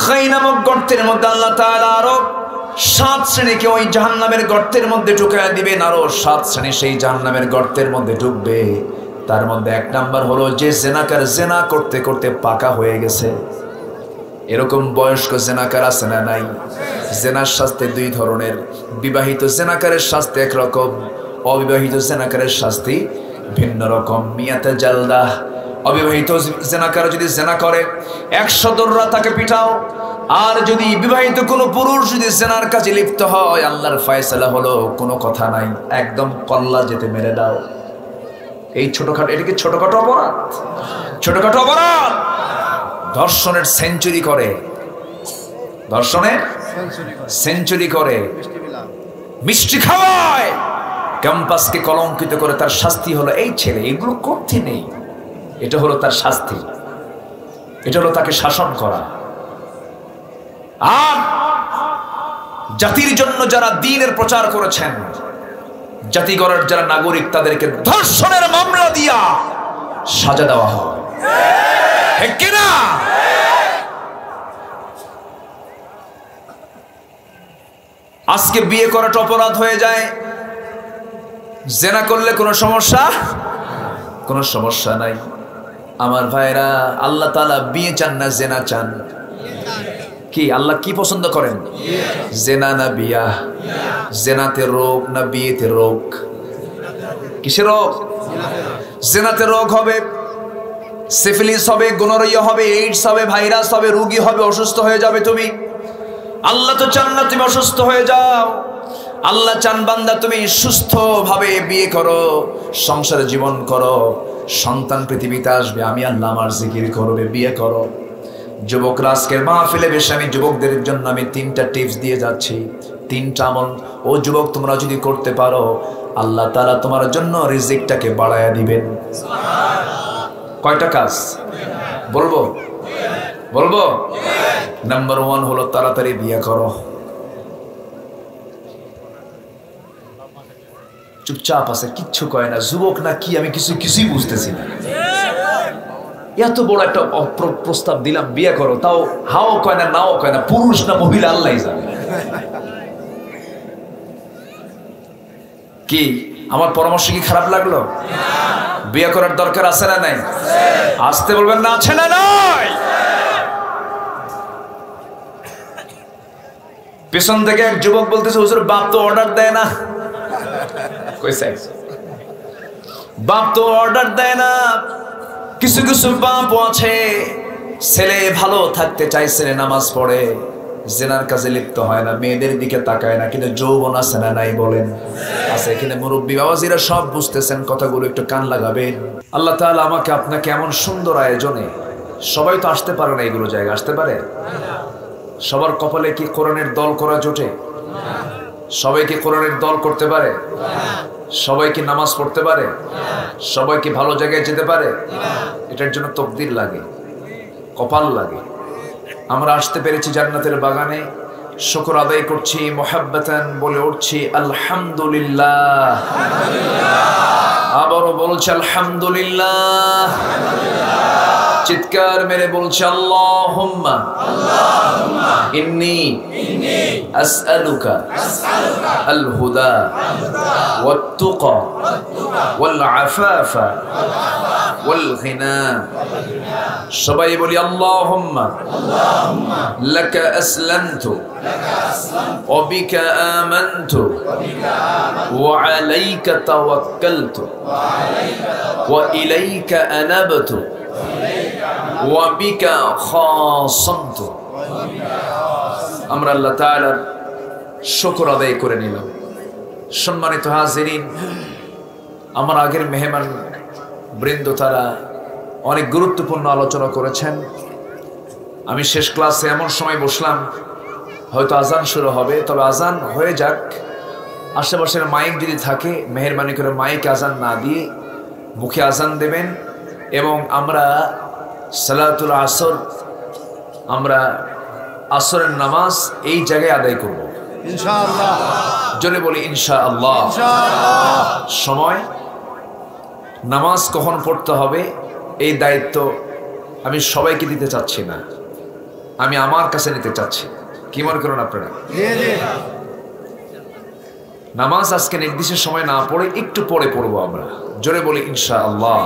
গাই নামক গর্তের মধ্যে আল্লাহ তাআলা আরো 7 শ্রেণীকে ওই জাহান্নামের গর্তের মধ্যে ঢুকায়া দিবেন, আরো 7 শ্রেণী সেই জাহান্নামের গর্তের মধ্যে ঢুকবে। তার মধ্যে 1 নাম্বার হলো যে জেনাকার জেনা করতে করতে পাকা হয়ে গেছে। এরকম বয়স্ক জেনাকার আছে না নাই? জেনার শাস্তি 2 ধরনের, বিবাহিত জেনাকারের শাস্তি একরকম, অবিবাহিত জেনাকারের শাস্তি ভিন্ন রকম। মিয়াতে জালদা, অবিবাহিত জেনাকার যদি জেনা করে 100 দররা তাকে পিটাও। আর যদি বিবাহিত কোনো পুরুষ যদি জেনার কাজে লিপ্ত হয়, আল্লাহর ফয়সালা হলো কোনো কথা নাই, একদম কল্লা যেতে মেরে দাও। এই ছোটখাটো, এটা কি ছোটখাটো অপরাধ? ছোটখাটো অপরাধ। ধর্ষণের সেঞ্চুরি করে, ধর্ষণের সেঞ্চুরি করে, মিষ্টি খাওয়ায়, ক্যাম্পাসকে কলঙ্কিত করে, তার শাস্তি হলো এই ছেলে এগুলো করতে নেই, এটা হলো তার শাস্তি, এটা হলো তাকে শাসন করা। আর জাতির জন্য যারা দ্বীনের প্রচার করেছেন, জাতি গড়ার যারা নাগরিক, তাদেরকে ধর্ষণের মামলা দিয়া সাজা দেওয়া হয়, ঠিক কিনা? আজকে বিয়ে করাটা অপরাধ হয়ে যায়, জেনা করলে কোনো সমস্যা? কোনো সমস্যা নাই। আমার ভাইরা, আল্লাহ তাআলা বিয়ে চান না জেনা চান? কি আল্লাহ কি পছন্দ করেন? জেনা না বিয়া? জেনাতে রোগ না বিয়েতে রোগ? কিসে রোগ? জেনাতে রোগ হবে, সিফিলিস হবে, গোনোরিয়া হবে, এইডস হবে, ভাইরাস হবে, রোগী হবে, অসুস্থ হয়ে যাবে তুমি। আল্লাহ তো চান না তুমি অসুস্থ হয়ে যাও। আল্লাহ চান বান্দা তুমি সুস্থভাবে বিয়ে করো, সংসারে জীবন করো, সন্তান পৃথিবীতে আসবে, আমি আল্লাহ আমার জিকির করবে, বিয়ে করো। যুবকরা আজকের মাহফিলে বেশি আমি যুবকদের জন্য আমি 3টা টিপস দিয়ে যাচ্ছি, 3টা আমল। ও যুবক, তোমরা যদি করতে পারো, আল্লাহ তাআলা তোমার জন্য রিজিকটাকে বাড়ায়া দিবেন। কয়টা কাজ বলবো? বলবো? নাম্বার 1 হলো তাড়াতাড়ি বিয়ে করো। চুপচাপ আছে, কিচ্ছু কয় না, যুবক না কি আমি কিছুই বুঝতেছি না। এত বড় একটা প্রস্তাব দিলাম, বিয়ে করো, তাও হাও কয় না, নাও কয় না, পুরুষ না মহিলা আল্লাহই জানে। কি আমার পরামর্শ কি খারাপ লাগলো? বিয়ে করার দরকার আছে না নাই? আসতে বলবেন না, আছে না নাই? পেছন থেকে এক যুবক বলতেছে, হুজুর বাপ তো অর্ডার দেয় না। কইছে বাপ তো অর্ডার দেয় না। কিছু কিছু বাপ আছে, ছেলে ভালো থাকতে চাই, ছেলে নামাজ পড়ে, জেনার কাজে লিপ্ত হয় না, মেয়েদের দিকে তাকায় না, কিন্তু যৌবন আছে না নাই বলেন? আছে। এখানে মুরব্বী বাবাজিরা সব বুঝতেছেন, কথাগুলো একটু কান লাগাবেন। আল্লাহ তাআলা আমাকে আপনাকে এমন সুন্দর আয়োজনে, সবাই তো আসতে পারে না, এগুলো জায়গা আসতে পারে? সবার কপালে কি কোরআনের দল করা জোটে? সবাই কি কোরআনের দল করতে পারে? সবাই কি নামাজ পড়তে পারে? সবাই কি ভালো জায়গায় যেতে পারে? এটার জন্য তকদির লাগে, কপাল লাগে। আমরা আসতে পেরেছি জান্নাতের বাগানে, শুকর আদায় করছি, মুহাব্বাতান বলে উঠছি আলহামদুলিল্লাহ। আবারও বলছি আলহামদুলিল্লাহ। চিৎকার মেরে বলছি আল্লাহুম্মা ইন্নী আসআলুকা আল হুদা ওয়াত তুকা ওয়াল আফাফা ওয়াল গিনা। সবাই বলি আল্লাহুম্মা লাকা আসলামতু ওয়া বিকা আমানতু ওয়া আলাইকা তাওয়াক্কালতু ওয়া ইলাইকা আনাবতু ওয়া বিকা খাসামতু। আমরা আল্লাহ তাআলার শুকর আদায় করে নিলাম। সম্মানিত হাজিরিন, আমার আগের মেহমান বৃন্দ তারা অনেক গুরুত্বপূর্ণ আলোচনা করেছেন। আমি শেষ ক্লাসে এমন সময় বসলাম, হয়তো আজান শুরু হবে, তবে আজান হয়ে যাক, আশেপাশের মাইক যদি থাকে মেহেরবানি করে মাইকে আজান না দিয়ে মুখে আজান দেবেন, এবং আমরা সালাতুল আসর, আমরা আসরের নামাজ এই জায়গায় আদায় করব ইনশাআল্লাহ। জোরে বলি ইনশাআল্লাহ। সময় নামাজ কখন পড়তে হবে এই দায়িত্ব আমি সবাইকে দিতে চাচ্ছি না, আমি আমার কাছে নিতে চাচ্ছি। কি মনে করেন আপনারা? নামাজ আজকে নির্দিষ্ট সময় না পড়ে একটু পরে পড়বো আমরা, জোরে বলি ইনশাআল্লাহ।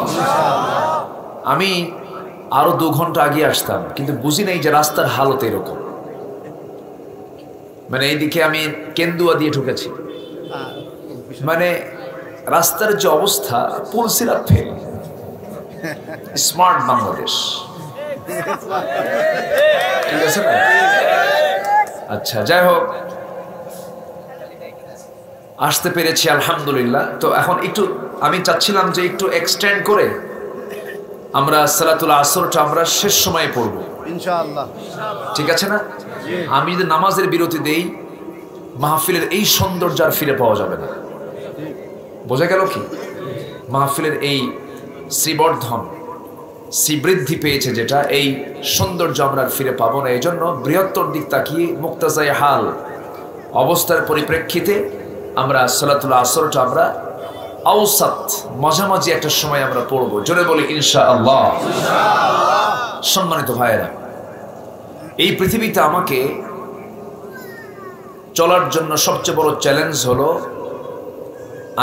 আমি আরো 2 ঘন্টা আগে আসতাম, কিন্তু বুঝি নাই যে রাস্তার হালত এরকম। মানে এইদিকে আমি কেন্দুয়া দিয়ে ঢুকেছি, মানে রাস্তার যে অবস্থা, পুলসিরাত ফেল। স্মার্ট বাংলাদেশ, ঠিক আছে না? আচ্ছা, যাই হোক, আসতে পেরেছি আলহামদুলিল্লাহ। তো এখন একটু আমি চাচ্ছিলাম যে একটু এক্সটেন্ড করে আমরা সালাতুল আসরটা আমরা শেষ সময়ে পড়ব ইনশাআল্লাহ, ঠিক আছে না? আমি যদি নামাজের বিরতি দেই, মাহফিলের এই সৌন্দর্য আর ফিরে পাওয়া যাবে না। বোঝা গেল কি? মাহফিলের এই শ্রীবর্ধন, শ্রীবৃদ্ধি পেয়েছে যেটা, এই সৌন্দর্য আমরা আর ফিরে পাবো না। এই জন্য বৃহত্তর দিক তাকিয়ে মুক্তাজায়ে হাল অবস্থার পরিপ্রেক্ষিতে আমরা সালাতুল আসরটা আমরা আওসাত, মাঝামাঝি একটা সময় আমরা পড়বো, জোরে বলি ইনশাআল্লাহ। সম্মানিত ভাইয়েরা, এই পৃথিবীতে আমাকে চলার জন্য সবচেয়ে বড় চ্যালেঞ্জ হলো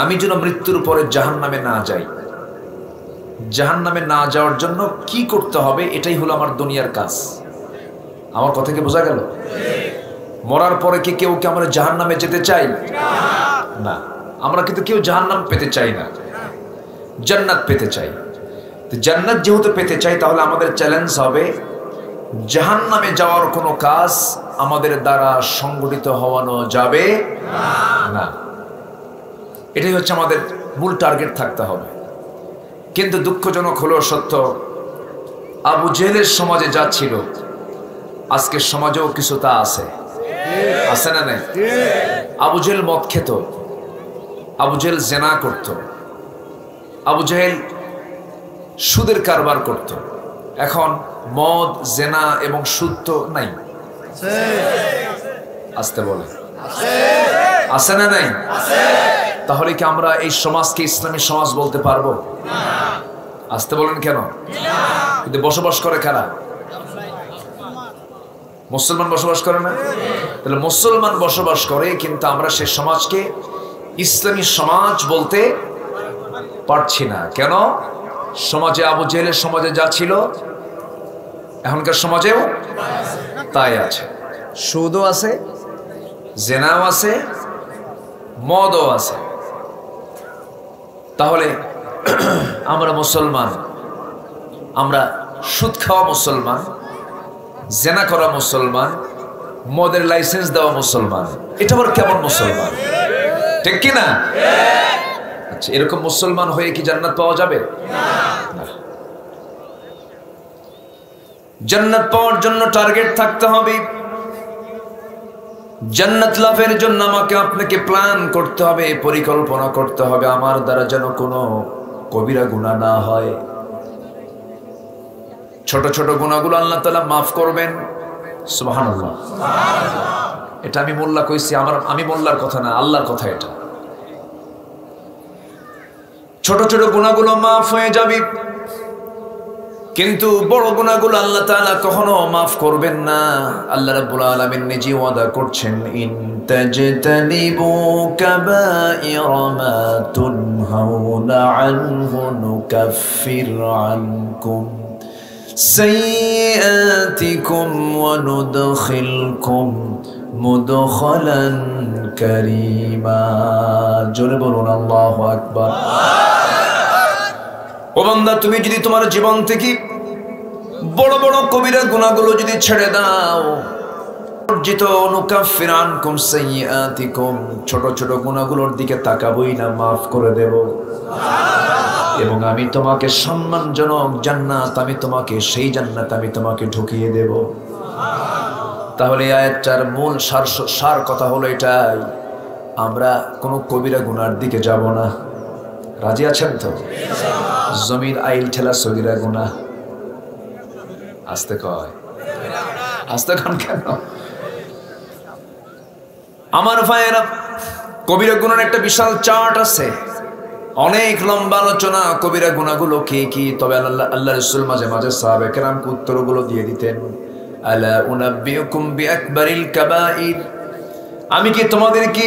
আমি যেন মৃত্যুর পরে জাহান্নামে না যাই। জাহান্নামে না যাওয়ার জন্য কি করতে হবে, এটাই হলো আমার দুনিয়ার কাজ। আমার কথা কি বোঝা গেল? মরার পরে কি কেউ আমরা জাহান্নামে যেতে চাই? না, আমরা কিন্তু কেউ জাহান্নাম পেতে চাই না, জান্নাত পেতে চাই। তো জান্নাত যেহেতু পেতে চাই, তাহলে আমাদের চ্যালেঞ্জ হবে জাহান্নামে যাওয়ার কোনো কাজ আমাদের দ্বারা সংগঠিত হওয়ানো যাবে না। এটাই হচ্ছে আমাদের মূল টার্গেট থাকতে হবে। কিন্তু দুঃখজনক হলেও সত্য, আবু জেহেলের সমাজে যা ছিল, আজকের সমাজেও কিছু তা আছে, আছে না নাই? আবু জেহেল মদ খেত, আবু জেহেল জেনা করত, আবু জেহেল সুদের কারবার করত। এখন মদ, জেনা এবং সুদ তো নাই, আসতে বলে আছে না নাই? তাহলে কি আমরা এই সমাজকে ইসলামী সমাজ বলতে পারবো? আসতে বলেন কেন? কিন্তু বসবাস করে কারা? মুসলমান বসবাস করে না? তাহলে মুসলমান বসবাস করে, কিন্তু আমরা সেই সমাজকে ইসলামী সমাজ বলতে পারছি না। কেন? সমাজে আবু জেহেলের সমাজে যা ছিল, এখনকার সমাজেও তাই আছে। সুদও আছে, জেনাও আছে, মদও আছে। তাহলে আমরা মুসলমান, আমরা সুদ খাওয়া মুসলমান, জেনা করা মুসলমান, মদের লাইসেন্স দেওয়া মুসলমান, এটা আবার কেমন মুসলমান? ঠিক কি না? আচ্ছা, এরকম মুসলমান হয়ে কি জান্নাত পাওয়া যাবে? না। জান্নাত পাওয়ার জন্য টার্গেট থাকতে হবে। জান্নাত লাভের জন্য আমাকে আপনাকে প্ল্যান করতে হবে, পরিকল্পনা করতে হবে। আমার দ্বারা যেন কোনো কবিরা গুনাহ না হয়। ছোট ছোট গুনাহগুলো আল্লাহ তাআলা মাফ করবেন, সুবহানাল্লাহ। এটা আমি মোল্লা কইছি, আমি মোল্লার কথা না, আল্লাহর কথা এটা। ছোট ছোট গুনাহগুলো মাফ হয়ে যাবে, কিন্তু বড় গুনাহগুলো আল্লাহ তাআলা কখনো মাফ করবেন না। আল্লাহ রাব্বুল আলামিন নিজে ওয়াদা করছেন, ইন তাজতানিবু কাবাইরা মা তুনহাউনা আনহু নুকাফির আনকুম সাইয়্যাতিকুম ওয়া নুদখিলকুম মুদখালান কারীমা। জোরে বলুন আল্লাহু আকবার। ও বান্দা, তুমি যদি তোমার জীবন থেকে বড় বড় কবিরা গুনাহগুলো যদি ছেড়ে দাও, অর্জিত নুকাফির আনকুম সাইয়্যাতিকুম, ছোট ছোট গুনাহগুলোর দিকে তাকাবই না, মাফ করে দেব। এবং আমি তোমাকে সম্মানজনক জান্নাত, আমি তোমাকে সেই জান্নাত আমি তোমাকে ঢুকিয়ে দেব। তাহলে এই আয়াতটার মূল সার কথা হলো এটাই, আমরা কোনো কবিরা গুনার দিকে যাব না। রাজি আছেন তো? জমির আইল ঠেলা সগীরা গুনাহ, আস্তে কয়, আস্তে কন কেন? আমার ভাইয়েরা, কবিরা গুনার একটা বিশাল চার্ট আছে, অনেক লম্বা আলোচনা কবিরা গুনাহগুলো কি কি। তবে আল্লাহ রাসূল মাঝে মাঝে সাহাবায়ে কেরামকে উত্তরগুলো দিয়ে দিতেন। আলা উনাব্বিউকুম বিআকবারিল কাবাইর, আমি কি তোমাদেরকে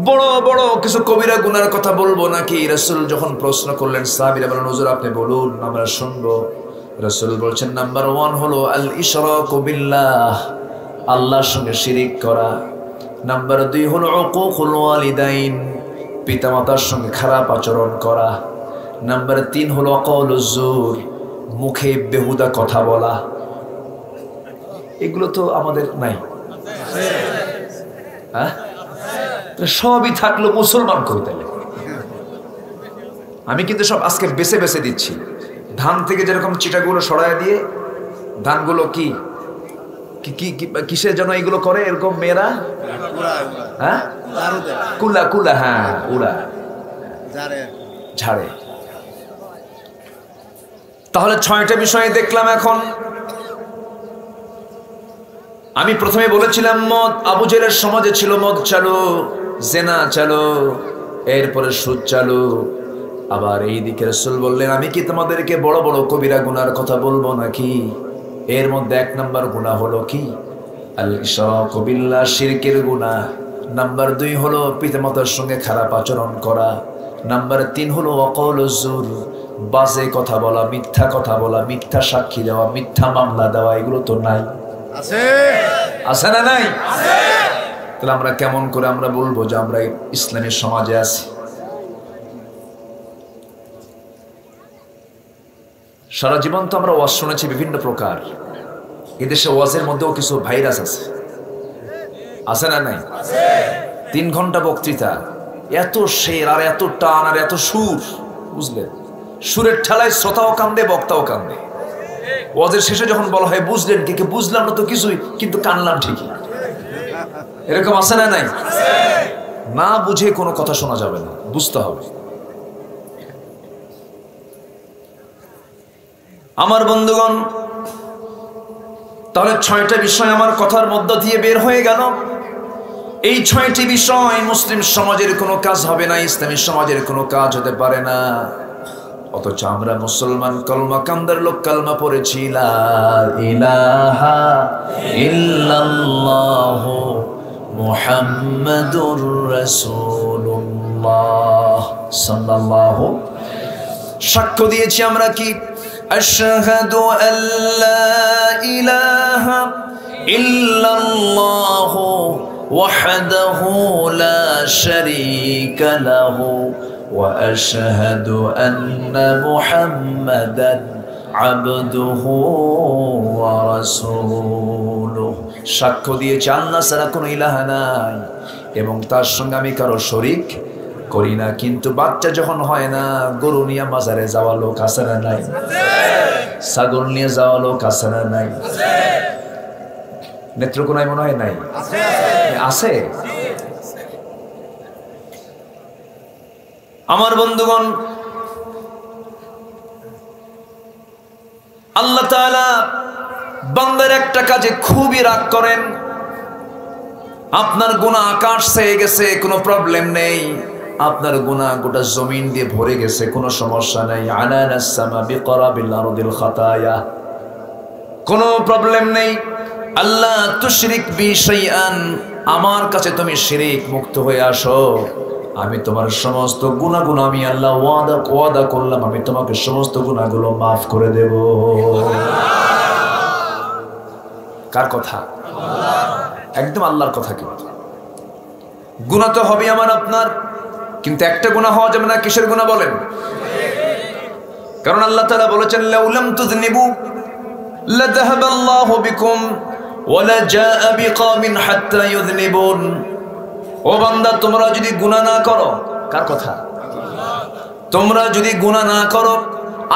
বড় বড় কিছু কবিরা গুনার কথা বলবো নাকি? রাসূল যখন প্রশ্ন করলেন, সাহাবীরা বললেন, হুজুর আপনি বলুন, আমরা শুনবো। রাসূল বলছেন, নাম্বার 1 হলো আল ইশরাকু বিল্লাহ, আল্লাহর সঙ্গে শিরিক করা। নাম্বার 2 হলো উকুকুল ওয়ালিদাইন, পিতামাতার সঙ্গে খারাপ আচরণ করা। নাম্বার 3 হলো কাউলুজ জুর, মুখে বেহুদা কথা বলা। এগুলো তো আমাদের নাই, হ্যাঁ? সবই থাকলো মুসলমান কই তাহলে? আমি কিন্তু সব আজকে বেছে বেছে দিচ্ছি। ধান থেকে যেরকম চিটাগুলো সরায় দিয়ে, ধানগুলো কি কিসের জন্য এগুলো করে এরকম মেয়েরা? হ্যাঁ, কুলা কুলা, হ্যাঁ উড়া ঝাড়ে। তাহলে 6টা বিষয় দেখলাম। এখন আমি প্রথমে বলেছিলাম মদ, আবু জেহেলের সমাজে ছিল মদ চালু, জেনা চালু, এরপরে সুদ চালু। আবার এইদিকে রাসূল বললেন, আমি কি তোমাদেরকে বড় বড় কবিরা গুনার কথা বলবো নাকি? এর মধ্যে 1 নাম্বার গুনাহ হলো কি? আল ইশরাকু বিল্লাহ, শিরকের গুনাহ। নাম্বার 2 হলো পিতামাতার সঙ্গে খারাপ আচরণ করা। নাম্বার 3 হলো ওয়াকাউলুজ জুর, বাজে কথা বলা, মিথ্যা কথা বলা, মিথ্যা সাক্ষী দেওয়া, মিথ্যা মামলা দেওয়া। এগুলো তো নাই, আছে আছে না নাই? আছে। তাহলে আমরা কেমন করে আমরা বলবো যে আমরা ইসলামী সমাজে আছি? সারা জীবন তো আমরা ওয়াজ শুনেছি বিভিন্ন প্রকার। এদেশে ওয়াজের মধ্যেও কিছু ভাইরাস আছে, আছে না নাই? 3 ঘন্টা বক্তৃতা, এত শের আর এত টান আর এত সুর, বুঝলেন? সুরের ঠেলায় শ্রোতাও কান্দে, বক্তাও কান্দে। ওয়াজের শেষে যখন বলা হয় বুঝলেন কি? বুঝলাম না তো কিছুই, কিন্তু কানলাম ঠিকই। এরকম আছে না নাই? না বুঝে কোনো কথা শোনা যাবে না, বুঝতে হবে। আমার বন্ধুগণ, তাহলে 6টা বিষয় আমার কথার মধ্য দিয়ে বের হয়ে গেল। এই 6টি বিষয় মুসলিম সমাজের কোনো কাজ হবে না, ইসলামী সমাজের কোনো কাজ হতে পারে না। অথচ আমরা মুসলমান কলমা কান্দার লোক কালমা পড়েছি, লা ইলাহা ইল্লাল্লাহু মুহাম্মাদুর রাসূলুল্লাহ সাল্লাল্লাহু। সাক্ষ্য দিয়েছি আমরা কি? আশহাদু আল্লা ইলাহা ইল্লাল্লাহু ওয়াহদাহু লা শারীকা লাহু ওয়া আশহাদু আন্না মুহাম্মাদান আবদুহু ওয়া রাসূলুহু। সাক্ষ্য দিয়েছি আল্লাহ ছাড়া কোনো ইলাহ নাই এবং তার সঙ্গে আমি কারো শরীক করি না। কিন্তু বাচ্চা যখন হয় না, গরু নিয়ে বাজারে যাওয়া লোক আছে না নাই? ছাগল নিয়ে যাওয়া লোক আছে না নাই? নেত্রকোনায় মনে হয় নাই? আছে। আমার বন্ধুগণ, আল্লাহ তাআলা বান্দার একটা কাজে খুবই রাগ করেন। আপনার গুনাহ আকাশ ছেয়ে গেছে, কোনো প্রবলেম নেই। আপনার গুনাহ গোটা জমিন দিয়ে ভরে গেছে, কোনো সমস্যা নেই। আনানাস সামা বিকরাবিল আরদিল খাতায়া, কোনো প্রবলেম নেই। আল্লাহ তুশরিক বি শাইআন, আমার কাছে তুমি শিরিক মুক্ত হয়ে আসো, আমি তোমার সমস্ত গুনাহগুলো আমি আল্লাহ ওয়াদা করলাম, আমি তোমাকে সমস্ত গুনাহগুলো মাফ করে দেব। কার কথা? একদম আল্লাহর কথা। কিন্তু গুনাহ তো হবে আমার আপনার, কিন্তু একটা গুনাহ হওয়া যাবে না। কিসের গুনাহ বলেন? কারণ আল্লাহ তাআলা বলেছেন, লাউ লাম তুযনিবু লাযাহাবাল্লাহু বিকুম ওয়া লাজাআ বিকওমিন হাত্তা ইউযনিবুন। ও বান্দা, তোমরা যদি গুনাহ না করো, কার কথা? তোমরা যদি গুনাহ না করো,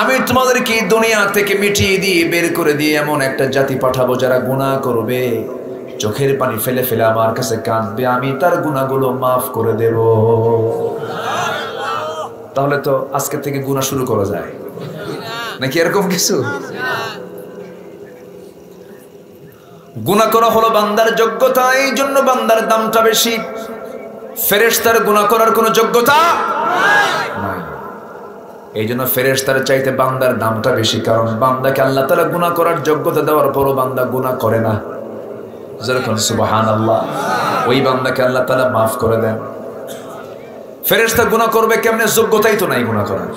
আমি তোমাদেরকে দুনিয়া থেকে মিটিয়ে দিয়ে বের করে দিয়ে এমন একটা জাতি পাঠাবো যারা গুনাহ করবে, চোখের পানি ফেলে ফেলে আমার কাছে কাঁদবে, আমি তার গুনাহগুলো মাফ করে দেব। তাহলে তো আজকে থেকে গুনাহ শুরু করা যায় নাকি? এরকম কিছু? গুনাহ করা হলো বান্দার যোগ্যতা, এই জন্য বান্দার দামটা বেশি। ফেরেশতার গুনাহ করার কোনো যোগ্যতা নাই। এই জন্য ফেরেশতার চাইতে বান্দার দামটা বেশি, কারণ বান্দাকে আল্লাহ তাআলা গুনাহ করার যোগ্যতা দেওয়ার পরও বান্দা গুনাহ করে না। যেরকম সুবহানাল্লাহ, ওই বান্দাকে আল্লাহ তাআলা মাফ করে দেন। ফেরেশতা গুনাহ করবে কেমনে? যোগ্যতাই তো নাই গুনাহ করার।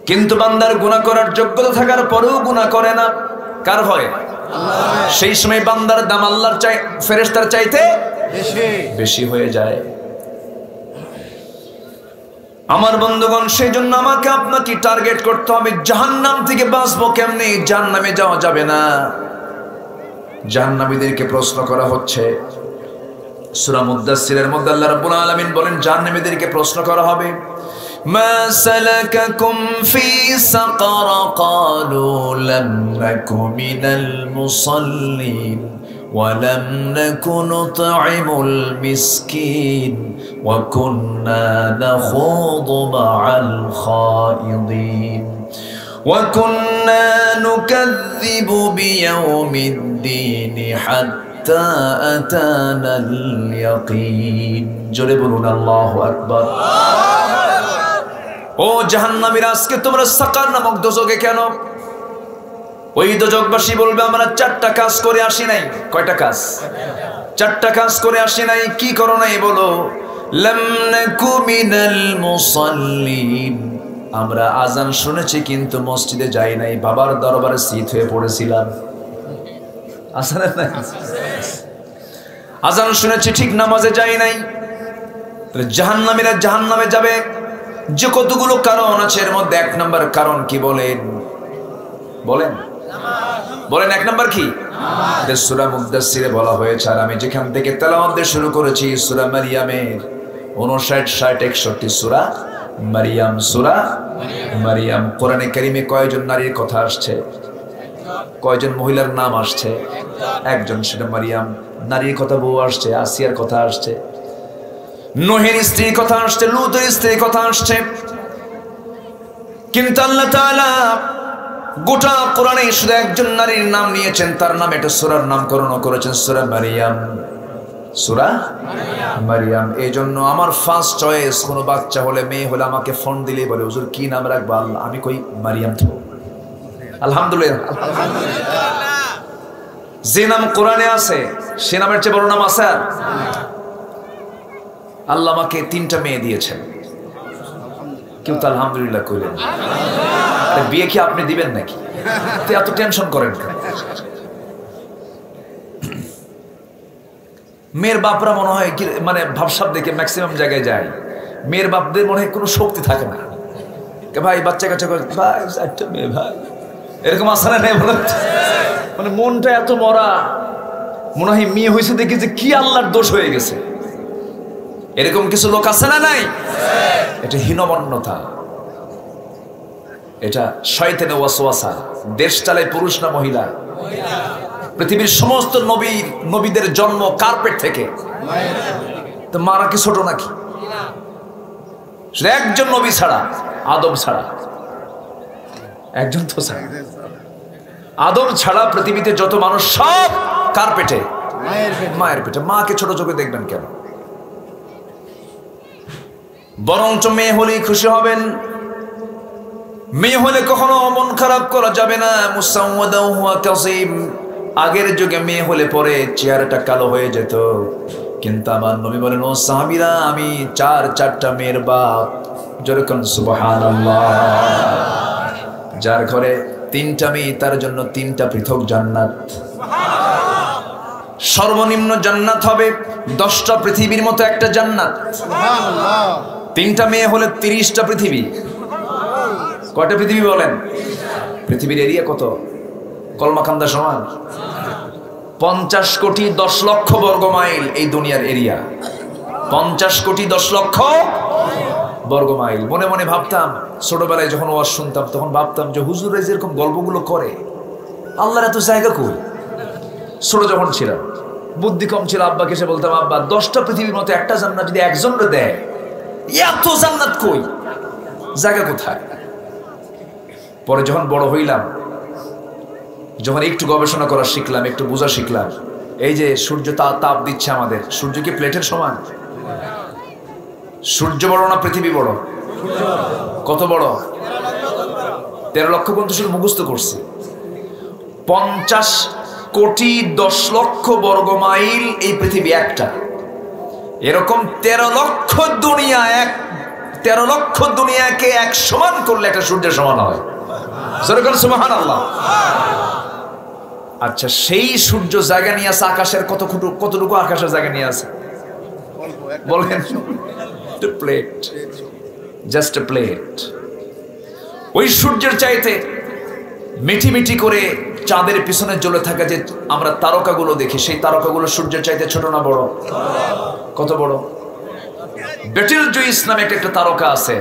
কিন্তু বান্দার গুনাহ করার যোগ্যতা থাকার পরেও গুনাহ করে না, কার ভয়ে? আল্লাহ। সেই সময় বান্দার দাম আল্লাহর ফেরেশতার চাইতে বেশি হয়ে যায়। আমার বন্ধুগণ, সেই জন্য আমাকে আপনাকে টার্গেট করতে হবে, জাহান্নাম থেকে বাঁচবো কেমনে? জাহান্নামে যাওয়া যাবে না। জাহান্নামীদেরকে প্রশ্ন করা হচ্ছে। সূরা মুদ্দাসসিরের মধ্যে আল্লাহ রাব্বুল আলামিন বলেন, জাহান্নামীদেরকে প্রশ্ন করা হবে, মা সালাকাকুম ফি সাকার? ক্বালু লাম নাকু মিনাল মুসাল্লিন ওয়া লাম নাকু নুতঈমুল মিসকিন ওয়া কুন্না নাখুদু মা'আল খায়িদিন ওয়া কুন্না নুকাযযিবু বিয়াউমিদ্দিন হাত্তা আতানাল ইয়াকিন। জোরে বলুন আল্লাহু আকবার। ও জাহান্নামীরা, আজকে তোমরা সাকার নামক দোজখে কেন? ওই দোজখবাসী বলবে, আমরা 4টা কাজ করে আসি নাই। কয়টা কাজ? 4টা কাজ করে আসি নাই। কি করো নাই বলো? লাম নাকু মিনাল মুসাল্লিন, আমরা আজান শুনেছি কিন্তু মসজিদে যাই নাই, বাবার দরবারে শীত হয়ে পড়েছিলাম। আজান শুনেছি ঠিক নামাজে যাই নাই। জাহান্নামীরা জাহান্নামে যাবে। যে কতগুলো কারণ আছে এর মধ্যে 1 নম্বর কারণ কি বলেন? বলেন বলেন 1 নম্বর কি? সূরা মুদ্দাসসিরে বলা হয়েছে। আর আমি যেখান থেকে তেলাওয়াত দিয়ে শুরু করেছি, সূরা মারিয়ামের 59, 60, 61 সূরা মারিয়াম। সূরা মারিয়াম। কোরআনে কারীমে কয়জন নারীর কথা আসছে? কয়জন মহিলার নাম আসছে? একজন, সেটা মারিয়াম। নারীর কথা বহু আসছে, আসিয়ার কথা আসছে, নূহের স্ত্রীর কথা আসছে, লূতের স্ত্রীর কথা আসছে। কিন্তু আল্লাহ তাআলা গোটা কোরআনে শুধু একজন নারীর নাম নিয়েছেন, তার নাম একটা সূরার নামকরণ করেছেন, সূরা মারিয়াম। সূরা মারিয়াম। এই জন্য আমার ফার্স্ট চয়েস, কোনো বাচ্চা হলে, মেয়ে হলে আমাকে ফোন দিলেই বলে, হুজুর কি নাম রাখবো? আল্লাহ, আমি কই মারিয়াম। তো আলহামদুলিল্লাহ, যে নাম কোরআনে আছে সে নামের চেয়ে বড় নাম আছে? আল্লাহ আমাকে 3টা মেয়ে দিয়েছেন, কেউ তো আলহামদুলিল্লাহ কইলেন। বিয়ে কি আপনি দিবেন নাকি? এত টেনশন করেন কেন? মেয়ের বাপরা মনে হয় কি, মানে ভাবসাব দেখে ম্যাক্সিমাম জায়গায় যায়, মেয়ের বাপদের মনে হয় কোনো শক্তি থাকে না। ভাই বাচ্চা কাচ্চা করে, ভাই 4টা মেয়ে, ভাই এরকম আসে না? মানে মনটা এত মরা, মনে হয় মেয়ে হয়েছে দেখে যে কি আল্লাহর দোষ হয়ে গেছে। এরকম কিছু লোক আছে না? নাই? এটা হীনমন্যতা, এটা শয়তানের ওয়াসওয়াসা। দেশ চালায় পুরুষ না মহিলা? পৃথিবীর সমস্ত নবীদের জন্ম কার পেট থেকে? তো মারা কি ছোট নাকি? একজন নবী ছাড়া, আদম ছাড়া, একজন তো ছাড়া, আদম ছাড়া পৃথিবীতে যত মানুষ সব কার পেটে? মায়ের পেটে। মাকে ছোট চোখে দেখবেন কেন? বরঞ্চ মেয়ে হলেই খুশি হবেন। মেয়ে হলে কখনো মন খারাপ করা যাবে না। মুসাওয়াদাহু ওয়া কাসিম। আগের যুগে মেয়ে হলে পরে চেহারাটা কালো হয়ে যেত, কিন্তু আমার নবী বলেন, ও সাহাবীরা, আমি 4টা মেয়ের বাপ। যেরকম সুবহানাল্লাহ। যার ঘরে 3টা মেয়ে, তার জন্য 3টা পৃথক জান্নাত। সর্বনিম্ন জান্নাত হবে 10টা পৃথিবীর মতো একটা জান্নাত। 3টা মেয়ে হলে 30টা পৃথিবী। কয়টা পৃথিবী বলেন? পৃথিবীর এরিয়া কত? কলমাকান্দা সমান 50 কোটি 10 লক্ষ বর্গ মাইল এই দুনিয়ার এরিয়া। 50 কোটি 10 লক্ষ বর্গ মাইল। মনে মনে ভাবতাম, ছোটবেলায় যখন ওয়াজ শুনতাম তখন ভাবতাম যে হুজুরে যেরকম গল্পগুলো করে, আল্লাহর এত জায়গা কই? ছোট যখন ছিলাম, বুদ্ধি কম ছিল, আব্বাকে এসে বলতাম, আব্বা 10টা পৃথিবীর মতো একটা জান্নাত যদি একজনকে দেয়, এত জান্নাত কই? জায়গা কোথায়? পরে যখন বড় হইলাম, যখন একটু গবেষণা করা শিখলাম, একটু বোঝা শিখলাম, এই যে সূর্য তাপ দিচ্ছে আমাদের, সূর্য কি প্লেটের সমান? সূর্য বড় না পৃথিবী বড়? কত বড়? 13 লক্ষ পর্যন্ত শুধু মুখস্থ করছি। 50 কোটি 10 লক্ষ বর্গ মাইল এই পৃথিবী একটা। এরকম 13 লক্ষ দুনিয়াকে এক সমান করলে একটা সূর্যের সমান হয়। সুবহানাল্লাহ। আচ্ছা, সেই সূর্য জায়গা নিয়ে আছে আকাশের কতটুকু আকাশের জায়গা নিয়ে আছে বলেন? Plate, just a plate. ওই সূর্যের চাইতে মিটি মিটি করে চাঁদের পিছনে জ্বলে থাকা যে আমরা তারকাগুলো দেখি, সেই তারকাগুলো সূর্যের চাইতে ছোট না বড়? কত বড়? বেটেলজুইস নামে একটা তারকা আছে,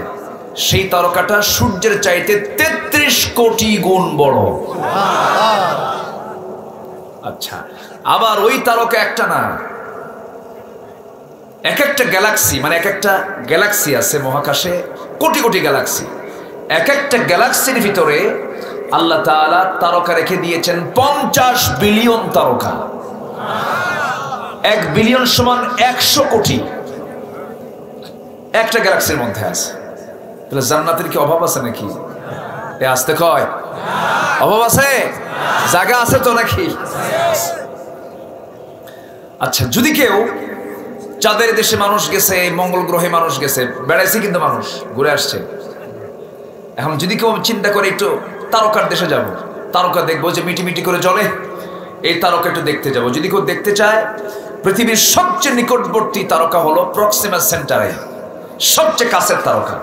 সেই তারকাটা সূর্যের চাইতে 33 কোটি গুণ বড়। আচ্ছা, আবার ওই তারকা একটা না, এক একটা গ্যালাক্সি, মানে এক একটা গ্যালাক্সি আছে মহাকাশে, কোটি কোটি গ্যালাক্সি। এক একটা গ্যালাক্সির ভিতরে আল্লাহ তাআলা তারকা রেখে দিয়েছেন 50 বিলিয়ন তারকা। 1 বিলিয়ন সমান 100 কোটি একটা গ্যালাক্সির মধ্যে আছে। তাহলে জান্নাতের কি অভাব আছে নাকি? আসতে কয় অভাব আছে? জায়গা আছে তো নাকি? আচ্ছা, যদি কেউ চাঁদের দেশে মানুষ গেছে, মঙ্গল গ্রহে মানুষ গেছে, বেড়াইছে কিন্তু মানুষ ঘুরে আসছে। এখন যদি কেউ চিন্তা করে একটু তারকার দেশে যাব, তারকা দেখবো যে মিটি মিটি করে জ্বলে, এই তারকা একটু দেখতে যাব। যদি কেউ দেখতে চায়, পৃথিবীর সবচেয়ে নিকটবর্তী তারকা হলো প্রক্সিমা সেন্টারে, সবচেয়ে কাছের তারকা।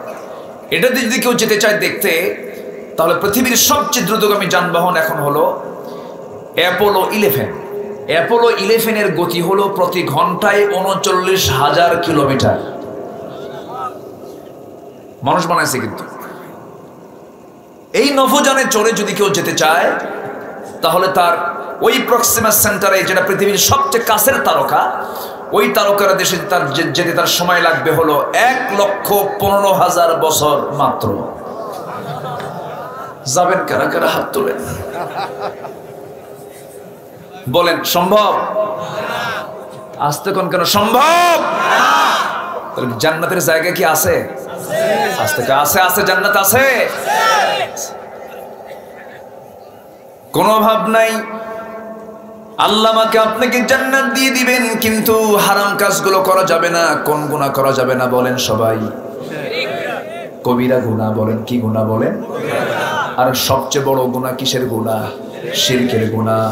এটাতে যদি কেউ যেতে চায় দেখতে, তাহলে পৃথিবীর সবচেয়ে দ্রুতগামী যানবাহন এখন হলো অ্যাপোলো 11। অ্যাপোলো 11 এর গতি হলো প্রতি ঘন্টায় 39,000 কিলোমিটার। মানুষ বানাইছে কিন্তু। এই নভোযানে চড়ে যদি কেউ যেতে চায়, তাহলে তার ওই প্রক্সিমা সেন্টারে, যেটা পৃথিবীর সবচেয়ে কাছের তারকা, ওই তারকার দেশে তার যেতে তার সময় লাগবে হলো 1,15,000 বছর মাত্র। যাবেন কারা কারা? হাত তোলেন, বলেন সম্ভব? আসতে কোন কেন সম্ভব? জান্নাতের জায়গা কি আছে? আছে, আছে, জান্নাত আছে, কোনো অভাব নাই। আল্লাহ আমাকে আপনাকে জান্নাত দিয়ে দিবেন, কিন্তু হারাম কাজগুলো করা যাবে না। কোন গুনাহ করা যাবে না বলেন সবাই? কবিরা গুনাহ। বলেন কি গুনাহ? বলেন। আর সবচেয়ে বড় গুনাহ কিসের গুনাহ? শিরকের গুনাহ।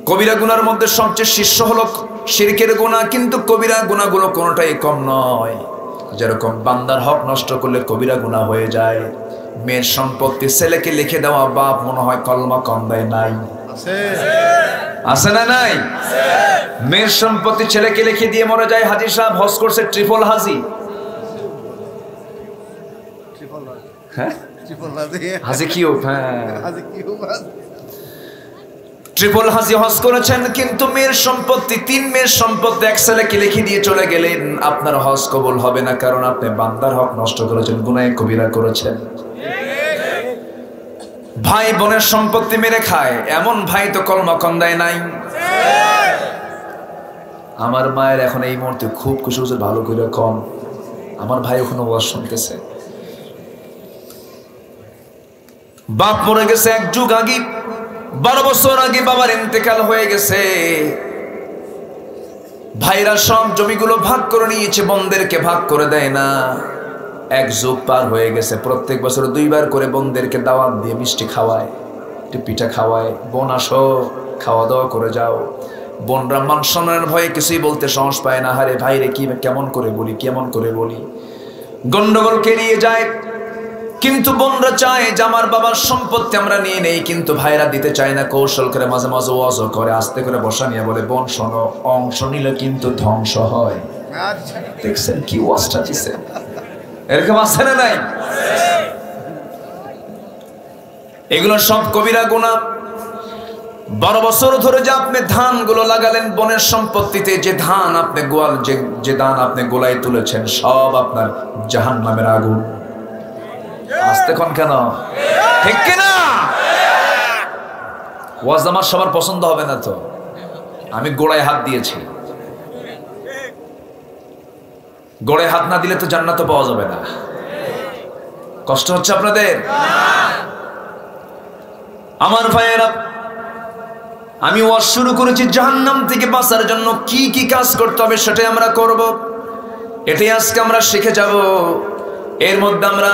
কবিরা গুনার মধ্যে সবচেয়ে শীর্ষ হলো শিরকের গুনাহ, কিন্তু কবিরা গুনাহগুলো কোনোটাই কম নয়। যেরকম বান্দার হক নষ্ট করলে কবিরা গুনাহ হয়ে যায়। মেয়ের সম্পত্তি ছেলেকে লিখে দেওয়া বাপ মনে হয় কলমা কম দেয় নাই? আছে না নাই? মেয়ের সম্পত্তি ছেলেকে লিখে দিয়ে মরে যায়। হাজী সাহেব হজ করছে, ট্রিপল হাজি। হ্যাঁ, হাজি কিউব। হ্যাঁ, ট্রিপল হাজি হজ করেছেন, কিন্তু মেয়ের সম্পত্তি, 3 মেয়ের সম্পত্তি এক ছেলেকে লিখে দিয়ে চলে গেলেন। আপনার হজ কবুল হবে না, কারণ আপনি বান্দার হক নষ্ট করেছেন, গুনাহে কবিরা করেছেন। ভাই বোনের সম্পত্তি মেরে খায়, এমন ভাই তো কলমা কন্দায় নাই। আমার মায়ের এখন এই মুহূর্তে খুব খুশি হচ্ছে, ভালো করে কম। আমার ভাই ওখানে ওয়াজ শুনতেছে। বাপ মরে গেছে 1 যুগ আগে, 12 বছর আগে বাবার ইন্তেকাল হয়ে গেছে। ভাইরা সব জমিগুলো ভাগ করে নিয়েছে, বোনদেরকে ভাগ করে দেয় না। 1 যুগ পার হয়ে গেছে, প্রত্যেক বছর 2 বার করে বোনদেরকে দাওয়াত দিয়ে মিষ্টি খাওয়ায়, একটু পিঠা খাওয়ায়। বোন আসো, খাওয়া দাওয়া করে যাও। বোনরা মান সম্মানের ভয়ে কিছুই বলতে সাহস পায় না। হারে ভাইরে কি কেমন করে বলি, গন্ডগোল কেরিয়ে যায়। কিন্তু বোনরা চায় যে আমার বাবার সম্পত্তি আমরা নিয়ে নেই, কিন্তু ভাইরা দিতে চায় না। কৌশল করে মাঝে মাঝে ওয়াজ করে, আস্তে করে বসা নিয়ে বলে, বোন শোনো, অংশ নিলে কিন্তু ধ্বংস হয়। দেখছেন কি ওয়াজটা দিছে? এরকম আছে না নাই? এগুলো সব কবিরা গুনাহ। 12 বছর ধরে যে আপনি ধানগুলো লাগালেন বোনের সম্পত্তিতে, যে ধান আপনি যে ধান আপনি গোলায় তুলেছেন, সব আপনার জাহান্নামের আগুন। আসতে কোন কেন? ঠিক কিনা? ওয়াজ আমার সবার পছন্দ হবে না তো। আমি গোড়ায় হাত দিয়েছি, গোড়ায় হাত না দিলে তো জান্নাত পাওয়া যাবে না। কষ্ট হচ্ছে আপনাদের? আমার ভাইয়েরা, আমি ওয়াজ শুরু করেছি জাহান্নাম থেকে বাঁচার জন্য কি কি কাজ করতে হবে সেটাই আমরা করব। এটাই আজকে আমরা শিখে যাব। এর মধ্যে আমরা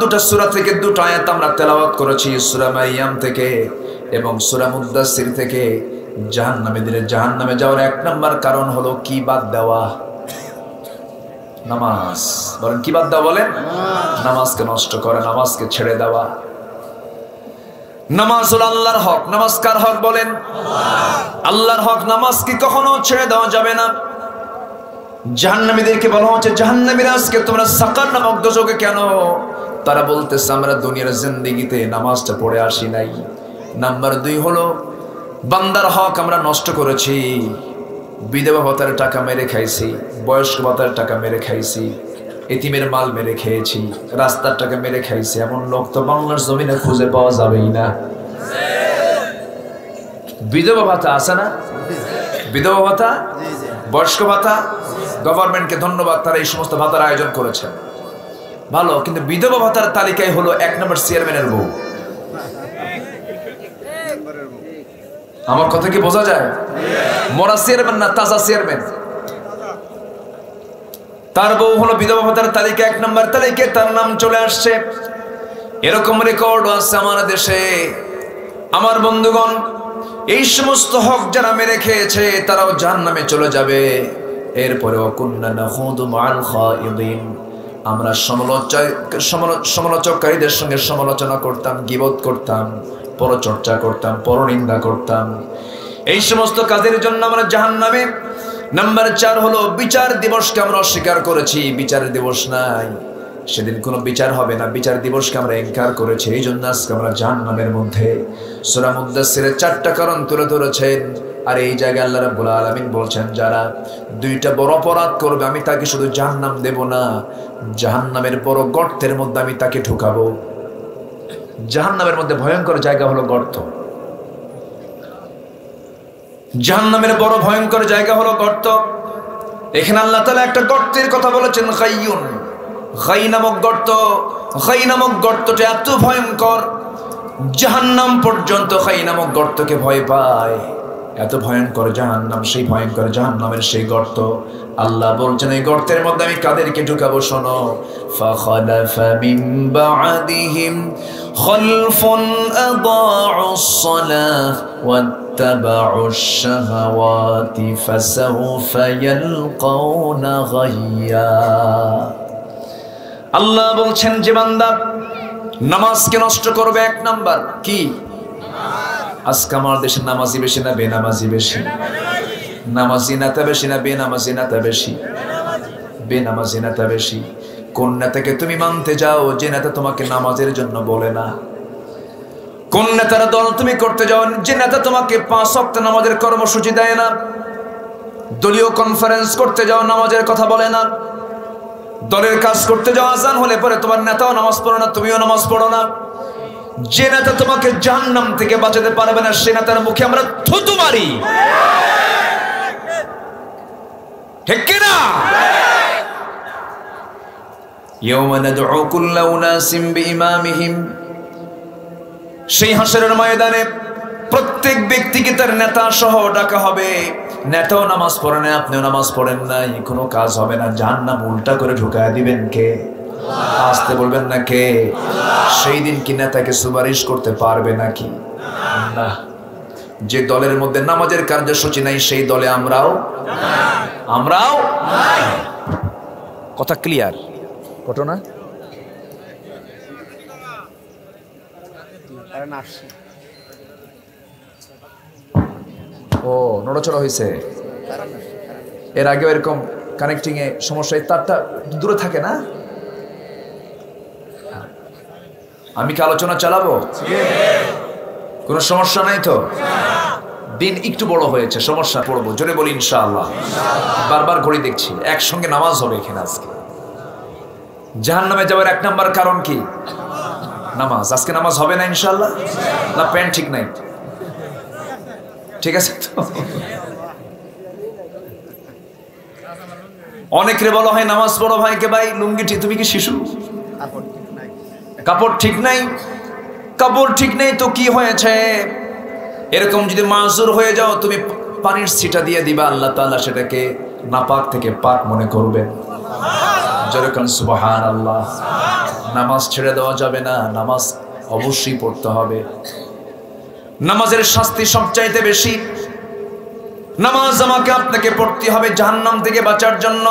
দুটা সূরা থেকে দুটো আয়াত আমরা তেলাওয়াত করেছি, সূরা মারিয়াম থেকে এবং সূরা মুদ্দাসসির থেকে। জাহান্নামে যাওয়ার এক নাম্বার কারণ হলো কি বাদ দেওয়া? নামাজ। বলেন কি বাদ দেওয়া? বলেন নামাজকে নষ্ট করে, নামাজকে ছেড়ে দেওয়া। নামাজ হলো আল্লাহর হক। নামাজ কার হক? বলেন আল্লাহর হক। নামাজকে কখনো ছেড়ে দেওয়া যাবে না। জাহান্নামীদেরকে বলা হচ্ছে, জাহান্নামীরা আজকে তোমরা সাকার নামক দোজখে কেন? তারা বলতেছে আমরা দুনিয়ার জিন্দেগিতে নামাজটা পড়ে আসি নাই। নাম্বার 2 হলো বান্দার হক আমরা নষ্ট করেছি। বিধবা ভাতার টাকা মেরে খাইছি, বয়স্ক ভাতার টাকা মেরে খাইছি, এতিমের মাল মেরে খেয়েছি, রাস্তার টাকা মেরে খাইছি। এমন লোক তো বাংলার জমিনে খুঁজে পাওয়া যাবেই না। বিধবা ভাতা আছে না? বিধবা ভাতা, বয়স্ক ভাতা, গভর্নমেন্টকে ধন্যবাদ, তারা এই সমস্ত ভাতার আয়োজন করেছে, ভালো। কিন্তু বিধবা ভাতার তালিকায় হলো 1 নম্বর চেয়ারম্যানের বউ। আমার কথা কি বোঝা যায়? মরা চেয়ারম্যান না, তাজা চেয়ারম্যান। তার বউ হলো বিধবা ভাতার তালিকা 1 নম্বর তালিকায়, তার নাম চলে আসছে। এরকম রেকর্ড আছে আমার দেশে। আমার বন্ধুগণ, এই সমস্ত হক যারা মেরে খেয়েছে তারাও জাহান্নামে চলে যাবে। এরপরে কুন্না নাখুদু মাআল খায়িদিন, আমরা সমালোচককারীদের সঙ্গে সমালোচনা করতাম, গীবত করতাম, পরচর্চা করতাম, পরনিন্দা করতাম। এই সমস্ত কাজের জন্য আমরা জাহান্নামে। নাম্বার 4 হলো বিচার দিবসকে আমরা অস্বীকার করেছি। বিচার দিবস নাই, সেদিন কোনো বিচার হবে না, বিচার দিবসকে আমরা ইনকার করেছি। এই জন্য আজকে আমরা জাহান্নামের মধ্যে। সূরা মুদ্দাসসিরের 4টা কারণ তুলে ধরেছেন। আর এই জায়গায় আল্লাহ রাব্বুল আলামিন বলছেন, যারা 2টা বড় অপরাধ করবে আমি তাকে শুধু জাহান্নাম দেব না, জাহান্নামের বড় গর্তের মধ্যে আমি তাকে ঢুকাবো। জাহান্নামের মধ্যে ভয়ঙ্কর জায়গা হলো গর্ত। জাহান্নামের বড় ভয়ঙ্কর জায়গা হলো গর্ত। এখানে আল্লাহ তাআলা একটা গর্তের কথা বলেছেন, গাইয়ুন, গাই নামক গর্ত। গাই নামক গর্তটা এত ভয়ঙ্কর, জাহান্নাম পর্যন্ত গাই নামক গর্তকে ভয় পায়। এত ভয়ঙ্কর জাহান্নাম, সেই ভয়ঙ্কর জাহান্নামের সেই গর্ত। আল্লাহ বলছেন এই গর্তের মধ্যে আমি কাদেরকে ঢুকাবো? শোনো, ফাখালাফা মিন বা'দিহিম খালফুন আদাউস সালাহ ওয়াত্তাবাউশ শাহাওয়াতি ফাসাউফা ইয়ালকাউনা গাইয়্যা। আল্লাহ বলছেন যে বান্দা নামাজকে নষ্ট করবে 1 নাম্বার কি? আজকে আমার দেশে নামাজি বেশি না বেনামাজি বেশি? নামাজি নেতা বেশি না বেনামাজি নেতা বেশি? বেনামাজি নেতা বেশি। কোন নেতাকে তুমি মানতে যাও যে নেতা তোমাকে নামাজের জন্য বলে না? কোন নেতার দল তুমি করতে যাও যে নেতা তোমাকে 5 ওয়াক্ত নামাজের কর্মসূচি দেয় না? দলীয় কনফারেন্স করতে যাও, নামাজের কথা বলে না। দলের কাজ করতে যাও, আজান হলে পরে তোমার নেতাও নামাজ পড়ো না, তুমিও নামাজ পড়ো না। যে নেতা তোমাকে জাহান্নাম থেকে বাঁচাতে পারবে না, সে নেতার মুখে আমরা থুতু মারি, ঠিক কি না? ইয়াওমা নাদউ কুল্লা উনাসিম বিইমামিহিম, সেই হাসরের ময়দানে প্রত্যেক ব্যক্তিকে তার নেতা সহ ডাকা হবে। নেতাও নামাজ পড়ে না, আপনিও নামাজ পড়েন নাই, কোনো কাজ হবে না। জাহান্নাম উল্টা করে ঢুকায় দিবেন কে? আসতে বলবেন না কে? সেই দিন কি নেতাকে সুপারিশ করতে পারবে নাকি? না। যে দলের মধ্যে নামাজের কার্যসূচি নাই সেই দলে আমরাও কথা ক্লিয়ার? ঘটনা ও নড়াচড়া হয়েছে। এর আগে এরকম কানেক্টিং এ সমস্যা, তারটা দূরে থাকে না। আমি কি আলোচনা চালাবো? কোনো সমস্যা নাই তো? দিন একটু বড় হয়েছে, সমস্যা পড়বো, জোরে বলি ইনশাআল্লাহ। বারবার ঘড়ি দেখছি, একসঙ্গে নামাজ হবে এখানে আজকে। জাহান্নামে যাওয়ার 1 নাম্বার কারণ কি? নামাজ। আজকে নামাজ হবে না ইনশাআল্লাহ? না প্যান্ট ঠিক নাই? ঠিক আছে তো? অনেকের বলা হয় নামাজ পড়ো ভাইকে, ভাই লুঙ্গিটি, তুমি কি শিশু? কাপড় ঠিক নাই, কাপড় ঠিক নেই তো কি হয়েছে, এরকম যদি মাযুর হয়ে যাও তুমি পানির ছিটা দিয়ে দিবা, আল্লাহ তাআলা সেটাকে নাপাক থেকে পাক মনে করবেন। যেরকম সুবহানাল্লাহ। নামাজ ছেড়ে দেওয়া যাবে না, নামাজ অবশ্যই পড়তে হবে। নামাজের শাস্তি সবচাইতে বেশি। নামাজ আমাকে আপনাকে পড়তে হবে জাহান্নাম থেকে বাঁচার জন্য।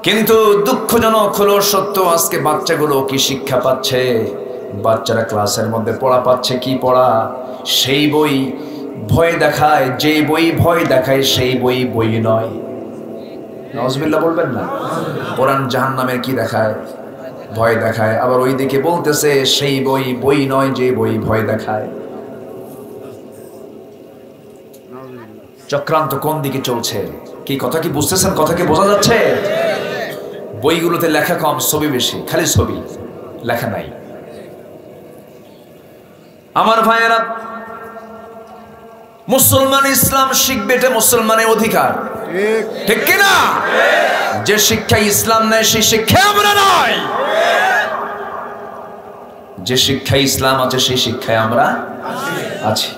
কিন্তু দুঃখজনক হলো সত্য, আজকে বাচ্চাগুলো কি শিক্ষা পাচ্ছে? বাচ্চারা ক্লাসের মধ্যে পড়া পাচ্ছে, কি পড়া? সেই বই ভয় দেখায়, যে বই ভয় দেখায় সেই বই বই নয়। নাউজুবিল্লাহ বলবেন না? কোরআন জাহান্নামের কি দেখায়? ভয় দেখায়। আবার ওইদিকে বলতেছে সেই বই বই নয়, যে বই ভয় দেখায়। চক্রান্ত কোন দিকে চলছে? কি কথা কি বুঝতেছেন? কথা কি বোঝা যাচ্ছে? বইগুলোতে লেখা কম, ছবি বেশি, খালি ছবি, লেখা নাই। আমার ভাইয়েরা, মুসলমান ইসলাম শিখবে, এটা মুসলমানের অধিকার, ঠিক কিনা? যে শিক্ষা ইসলাম নেয় সেই শিক্ষা আমরা নয়। যে শিক্ষায় ইসলাম আছে সেই শিক্ষায় আমরা আছি।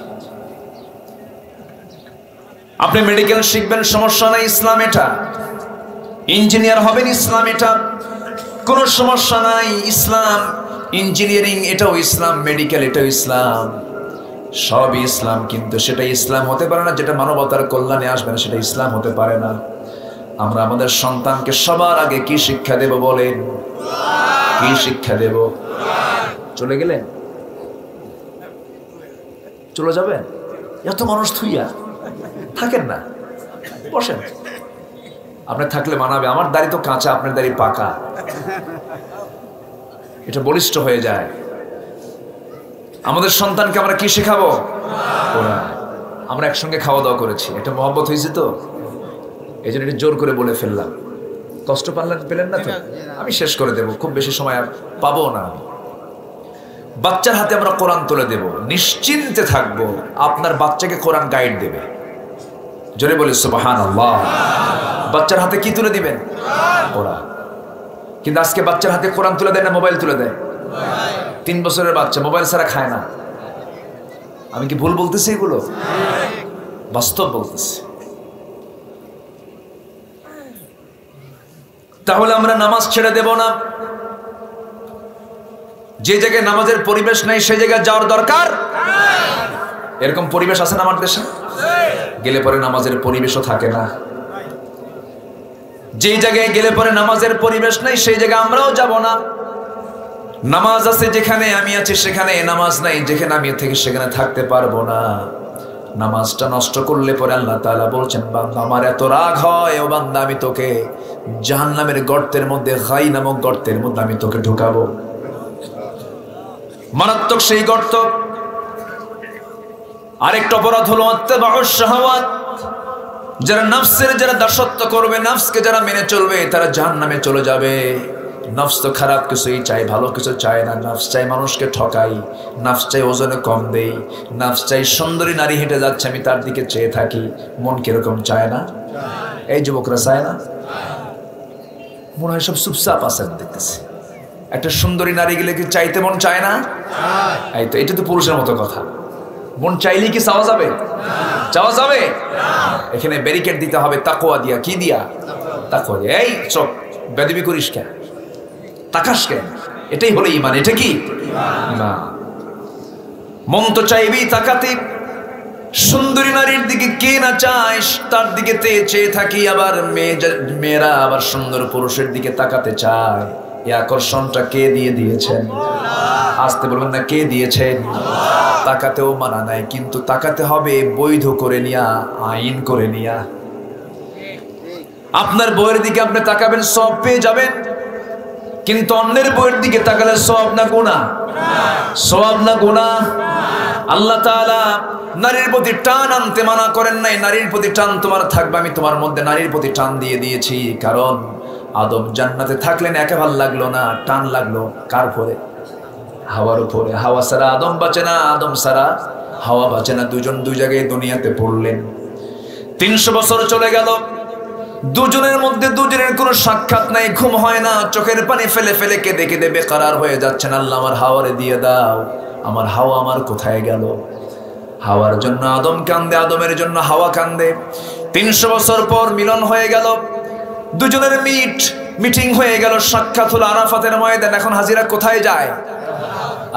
আপনি মেডিকেল শিখবেন, সমস্যা নাই, ইসলাম এটা। ইঞ্জিনিয়ার হবেন, ইসলাম এটা, কোনো সমস্যা নাই। ইসলাম ইঞ্জিনিয়ারিং এটাও ইসলাম, মেডিকেল এটাও ইসলাম, সবই ইসলাম। কিন্তু সেটা ইসলাম হতে পারে না যেটা মানবতার কল্যাণে আসবে না, সেটা ইসলাম হতে পারে না। আমরা আমাদের সন্তানকে সবার আগে কি শিক্ষা দেব বলেন? কি শিক্ষা দেব? চলে গেলেন? চলে যাবেন? এত মানুষ থুইয়া থাকেন না, বসেন। আপনি থাকলে মানাবে। আমার দাড়ি তো কাঁচা, আপনার দাড়ি পাকা, এটা বলিষ্ঠ হয়ে যায়। আমাদের সন্তানকে আমরা কি শেখাবো? কোরআন। আমরা একসঙ্গে খাওয়া দাওয়া করেছি, এটা মহব্বত হয়েছে তো, এই জন্য এটা জোর করে বলে ফেললাম। কষ্ট পেলেন না তো? আমি শেষ করে দেব, খুব বেশি সময় আর পাবো না। আমি বাচ্চার হাতে আমরা কোরআন তুলে দেব, নিশ্চিন্তে থাকবো আপনার বাচ্চাকে কোরআন গাইড দেবে। জোরে বলি সুবহানাল্লাহ। বাচ্চার হাতে কি তুলে দিবেন? কোরআন। কিন্তু আজকে বাচ্চার হাতে কোরআন তুলে দেয় না, মোবাইল তুলে দেয়। 3 বছরের বাচ্চা মোবাইল ছাড়া খায় না। আমি কি ভুল বলতেছি? এগুলো বাস্তব বলতেছি। তাহলে আমরা নামাজ ছেড়ে দেব না। যে জায়গায় নামাজের পরিবেশ নেই সেই জায়গায় যাওয়ার দরকার। এরকম পরিবেশ আছে না আমার দেশে? গেলে পরে নামাজের পরিবেশও থাকে না। যে জায়গায় গেলে পরে নামাজের পরিবেশ নেই সেই জায়গায় আমরাও যাব না। নামাজ আছে যেখানে আমি আছি সেখানে নামাজ নাই, যেখানে আমি থেকে সেখানে থাকতে পারবো না। নামাজটা নষ্ট করলে পরে আল্লাহ তাআলা বলছেন, বান্দা আমার এত রাগ হয়, ও বান্দা আমি তোকে জাহান্নামের গর্তের মধ্যে, গাই নামক গর্তের মধ্যে আমি তোকে ঢুকাবো। মারাত্মক সেই গর্ত। আরেকটা অপরাধ হলো ইত্তিবাউশ শাহাওয়াত। যারা নফসের যারা দাসত্ব করবে, নফসকে যারা মেনে চলবে, তারা জাহান্নামে চলে যাবে। নফস তো খারাপ কিছুই চাই, ভালো কিছু চায় না। নফস চাই মানুষকে ঠকাই, নফস চাই ওজনে কম দেই, নফস চাই সুন্দরী নারী হেঁটে যাচ্ছে আমি তার দিকে চেয়ে থাকি। মন কিরকম চায় না? এই যুবকরা চায় না? মনে হয় সব চুপচাপ আছেন দেখতেছি। একটা সুন্দরী নারী গেলে কি চাইতে মন চায় না? এই তো, এটা তো পুরুষের মতো কথা। মন চাইলেই কি চাওয়া যাবে? চাওয়া যাবে? এখানে ব্যারিকেড দিতে হবে তাকওয়া দিয়া। কি দিয়া? তাকওয়া দিয়া। এই চোখ বেদবি করিস কেন, তাকাস কেন? এটাই হলো ঈমান। এটা কি না? মন তো চাইবেই তাকাতে। সুন্দরী নারীর দিকে কে না চায়, তার দিকে চেয়ে থাকি। আবার মেয়েরা আবার সুন্দর পুরুষের দিকে তাকাতে চায়। এই আকর্ষণটা কে দিয়েছেন? আসতে বলবেন না, কে দিয়েছেন? তাকাতেও মানা নাই, কিন্তু তাকাতে হবে বৈধ করে নিয়া, আইন করে নিয়া। আপনার বইয়ের দিকে আপনি তাকাবেন, সব পেয়ে যাবেন। কিন্তু অন্যের বইয়ের দিকে তাকালে সওয়াব না গুনাহ? সওয়াব না গুনাহ? আল্লাহ তাআলা নারীর প্রতি টান আনতে মানা করেন নাই। নারীর প্রতি টান তোমার থাকবে, আমি তোমার মধ্যে নারীর প্রতি টান দিয়ে দিয়েছি। কারণ আদম জান্নাতে থাকলেন, একা ভাল লাগলো না, টান লাগলো কার উপরে? হাওয়ার উপরে। হাওয়া ছাড়া আদম বাঁচে না, আদম ছাড়া হাওয়া বাঁচে না। দুজন দুই জায়গায় দুনিয়াতে পড়লেন। 300 বছর চলে গেল। দুজনের মধ্যে দুজনের কোনো সাক্ষাৎ নাই, ঘুম হয় না, চোখের পানি ফেলে ফেলে কেঁদে কেঁদে বেকারার হয়ে যাচ্ছেন। আল্লাহ আমার হাওয়ারে দিয়ে দাও, আমার হাওয়া আমার কোথায় গেল? হাওয়ার জন্য আদম কান্দে, আদমের জন্য হাওয়া কান্দে। 300 বছর পর মিলন হয়ে গেল, দুজনের মিটিং হয়ে গেল, সাক্ষাৎ হলো আরাফাতের ময়দান। এখন হাজিরা কোথায় যায়?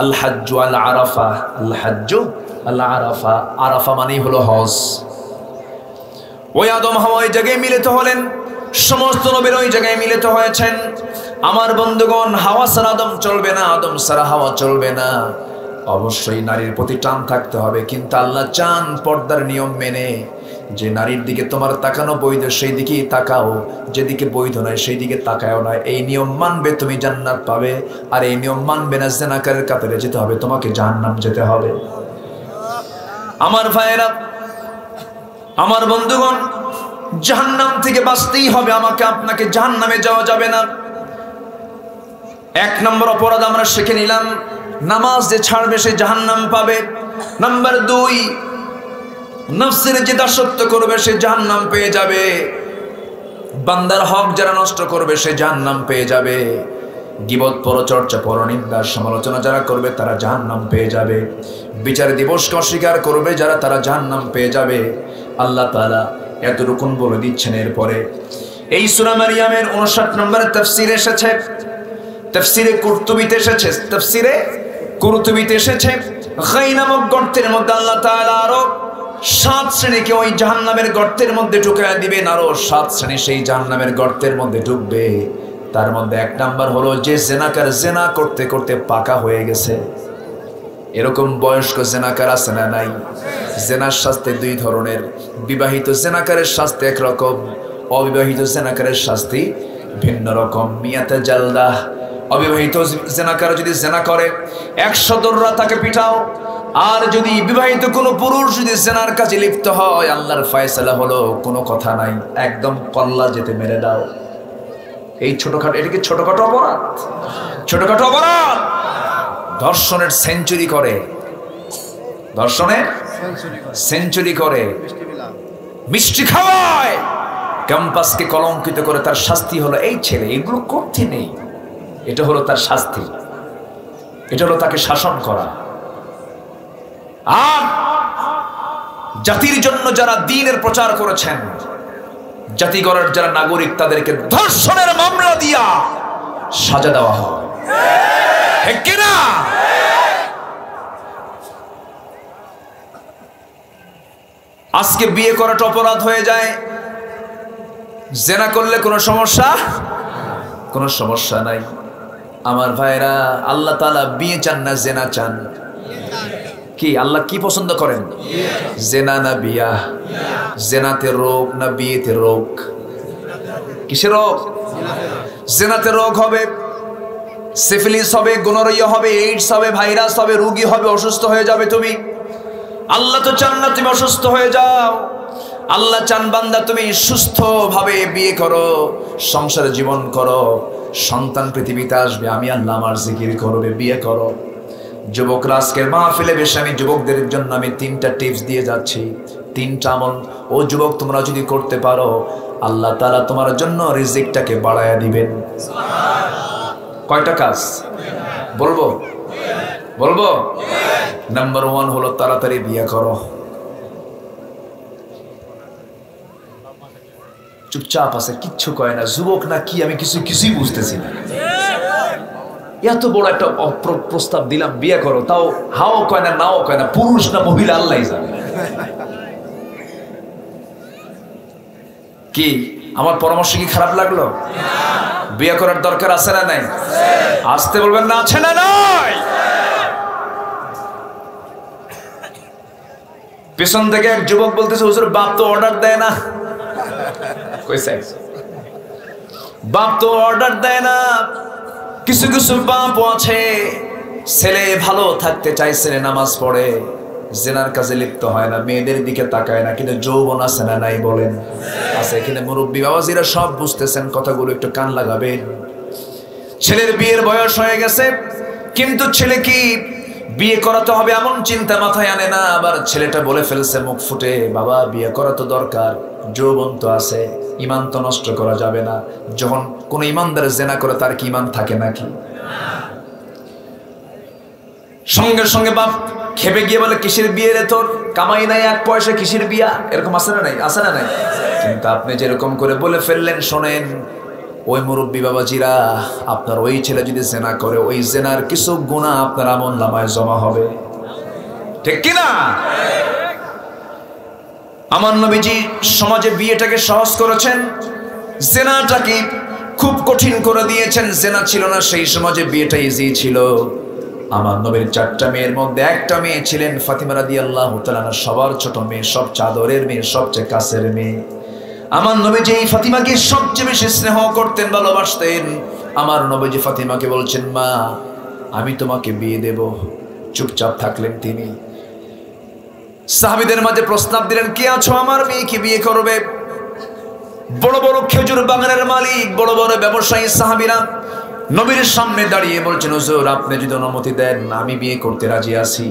আল হাজ্জু আল আরাফা, আল হাজ্জু আল আরাফা। আরাফা মানেই হলো হজ। ওই আদম হাওয়া ওই জায়গায় মিলিত হলেন, সমস্ত নবীর ওই জায়গায় মিলিত হয়েছেন। আমার বন্ধুগণ, হাওয়া ছাড়া আদম চলবে না, আদম ছাড়া হাওয়া চলবে না। অবশ্যই নারীর প্রতি টান থাকতে হবে, কিন্তু আল্লাহ চান পর্দার নিয়ম মেনে, যে নারীর দিকে তোমার তাকানো বৈধ সেই দিকেই তাকাও, যেদিকে বৈধ নয় সেই দিকে তাকাও না। এই নিয়ম মানবে তুমি জান্নাত পাবে, আর এই নিয়ম মানবে না জিনাকারের কাতারে যেতে হবে, তোমাকে জাহান্নাম যেতে হবে। আমার ভাইয়েরা, আমার বন্ধুগণ, জাহান্নাম থেকে বাঁচতেই হবে আমাকে আপনাকে, জাহান্নামে যাওয়া যাবে না। 1 নম্বর অপরাধ আমরা শিখে নিলাম, নামাজ যে ছাড়বে সে জাহান্নাম পাবে। নাম্বার 2, নফসের যে দাসত্ব করবে সে জাহান্নাম পেয়ে যাবে। বান্দার হক যারা নষ্ট করবে সে জাহান্নাম পেয়ে যাবে। গীবত, পরচর্চা, পরনিন্দা, সমালোচনা যারা করবে তারা জাহান্নাম পেয়ে যাবে। বিচার দিবসকে অস্বীকার করবে যারা, তারা জাহান্নাম পেয়ে যাবে। আল্লাহ তাআলা এতটুকুন বলে দিচ্ছেন। এরপরে এই সূরা মারিয়ামের 59 নম্বরের তাফসীরে এসেছে, তাফসীরে কুরতুবিতে এসেছে, তাফসীরে কুরতুবিতে এসেছে, গাই নামক গর্তের মধ্যে আল্লাহ তাআলা আরো 7 শ্রেণীকে ওই জাহান্নামের গর্তের মধ্যে ঢুকিয়ে দিবেন। আরো 7 শ্রেণী সেই জাহান্নামের গর্তের মধ্যে ঢুকবে। তার মধ্যে 1 নাম্বার হলো যে জেনাকার, জেনা করতে করতে পাকা হয়ে গেছে। এরকম বয়স্ক জেনাকার আছে না নাই? জেনার শাস্তি 2 ধরনের, বিবাহিত জেনাকারের শাস্তি একরকম, অবিবাহিত জেনাকারের শাস্তি ভিন্ন রকম। মিয়াতে জালদাহ, অবিবাহিত জেনাকার যদি জেনা করে 100 দররা তাকে পিটাও। আর যদি বিবাহিত কোনো পুরুষ যদি জেনার কাজে লিপ্ত হয়, আল্লাহর ফয়সালা হলো কোনো কথা নাই, একদম কল্লা যেতে মেরে দাও। এই ছোটখাটো, এটা কি ছোটখাটো অপরাধ? ছোটখাটো অপরাধ। ধর্ষণের সেঞ্চুরি করে, ধর্ষণের সেঞ্চুরি করে, মিষ্টি খাওয়ায়, ক্যাম্পাসকে কলঙ্কিত করে, তার শাস্তি হলো এই ছেলে এগুলো করতে নেই, এটা হলো তার শাস্তি, এটা হলো তাকে শাসন করা। আর জাতির জন্য যারা দ্বীনের প্রচার করেছেন, জাতি গড়ার যারা নাগরিক, তাদেরকে ধর্ষণের মামলা দিয়া সাজা দেওয়া হয়, ঠিক কিনা? আজকে বিয়ে করাটা অপরাধ হয়ে যায়, জেনা করলে কোনো সমস্যা? কোনো সমস্যা নাই। আমার ভাইরা, আল্লাহ তাআলা বিয়ে চান না জেনা চান? কি আল্লাহ কি পছন্দ করেন? জেনা না বিয়া? জেনাতে রোগ না বিয়েতে রোগ? কিসের রোগ? জেনাতে রোগ হবে, সিফিলিস হবে, গোনোরিয়া হবে, এইডস হবে, ভাইরাস হবে, রোগী হবে, অসুস্থ হয়ে যাবে তুমি। আল্লাহ তো চান না তুমি অসুস্থ হয়ে যাও। আল্লাহ চান বান্দা তুমি সুস্থভাবে বিয়ে করো, সংসারে জীবন করো, সন্তান পৃথিবীতে আসবে, আমি আল্লাহ আমার জিকির করবে, বিয়ে করো। যুবকরা আজকের মাহফিলে বেশি আমি যুবকদের জন্য আমি 3টা টিপস দিয়ে যাচ্ছি, 3টা আমল। ও যুবক, তোমরা যদি করতে পারো, আল্লাহ তাআলা তোমার জন্য রিজিকটাকে বাড়ায়া দিবেন। কয়টা কাজ বলবো? বলবো? নাম্বার 1 হলো তাড়াতাড়ি বিয়ে করো। চুপচাপ আছে, কিচ্ছু কয় না, যুবক না কি আমি কিছুই বুঝতেছি না। এত বড় একটা প্রস্তাব দিলাম, বিয়ে করো, তাও হাও কয় না, নাও কয় না, পুরুষ না মহিলা আল্লাহই জানে। কি আমার পরামর্শ কি খারাপ লাগলো? বিয়ে করার দরকার আছে না নাই? আসতে বলবেন না, আছে না নাই? পেছন থেকে এক যুবক বলতেছে, হুজুর বাপ তো অর্ডার দেয় না। কইছে বাপ তো অর্ডার দেয় না। কিছু কিছু বাপ আছে, ছেলে ভালো থাকতে চাই, ছেলে নামাজ পড়ে, জেনার কাজে লিপ্ত হয় না, মেয়েদের দিকে তাকায় না, কিন্তু যৌবন আছে না নাই বলেন? আছে। এখানে মুরব্বী বাবাজিরা সব বুঝতেছেন, কথাগুলো একটু কান লাগাবেন। ছেলের বিয়ের বয়স হয়ে গেছে, কিন্তু ছেলে কি বিয়ে করাতে হবে এমন চিন্তা মাথায় আনে না। আবার ছেলেটা বলে ফেলছে মুখ ফুটে, বাবা বিয়ে করা তো দরকার, যৌবন তো আছে, ইমান তো নষ্ট করা যাবে না। যখন কোন ইমানদার জেনা করে তার কি ইমান থাকে নাকি? সঙ্গে সঙ্গে বাপ খেপে গিয়ে বলে, কিসের বিয়ে রে তোর, কামাই নাই এক পয়সা, কিসের বিয়া? এরকম আছে না নাই? আছে না নাই? কিন্তু আপনি যেরকম করে বলে ফেললেন, শোনেন ওই মুরব্বী বাবাজিরা, আপনার ওই ছেলে যদি জেনা করে, ওই জেনার কিছু গুনাহ আপনার আমলনামায় জমা হবে, ঠিক কিনা? আমার নবীজি সমাজে বিয়েটাকে সহজ করেছেন, জেনাটাকে খুব কঠিন করে দিয়েছেন। জেনা ছিল না সেই সমাজে, বিয়েটা ইজি ছিল। আমার নবীর 4টা মেয়ের মধ্যে একটা মেয়ে ছিলেন ফাতিমা রাদিয়াল্লাহু তাআলা, সবার ছোট মেয়ে, সব চাদরের মেয়ে, সবচেয়ে কাছের মেয়ে। আমার নবীজি এই ফাতিমাকে সবচেয়ে বেশি স্নেহ করতেন, ভালোবাসতেন। আমার নবীজি ফাতিমাকে বলছেন, মা আমি তোমাকে বিয়ে দেব। চুপচাপ থাকলেন তিনি। সাহাবীদের মাঝে প্রস্তাব দিলেন, কে আছো আমার মেয়েকে বিয়ে করবে? বড় বড় খেজুর বাগানের মালিক, বড় বড় ব্যবসায়ী সাহাবীরা নবীর সামনে দাঁড়িয়ে বলছেন, হুজুর আপনি যদি অনুমতি দেন আমি বিয়ে করতে রাজি আছি।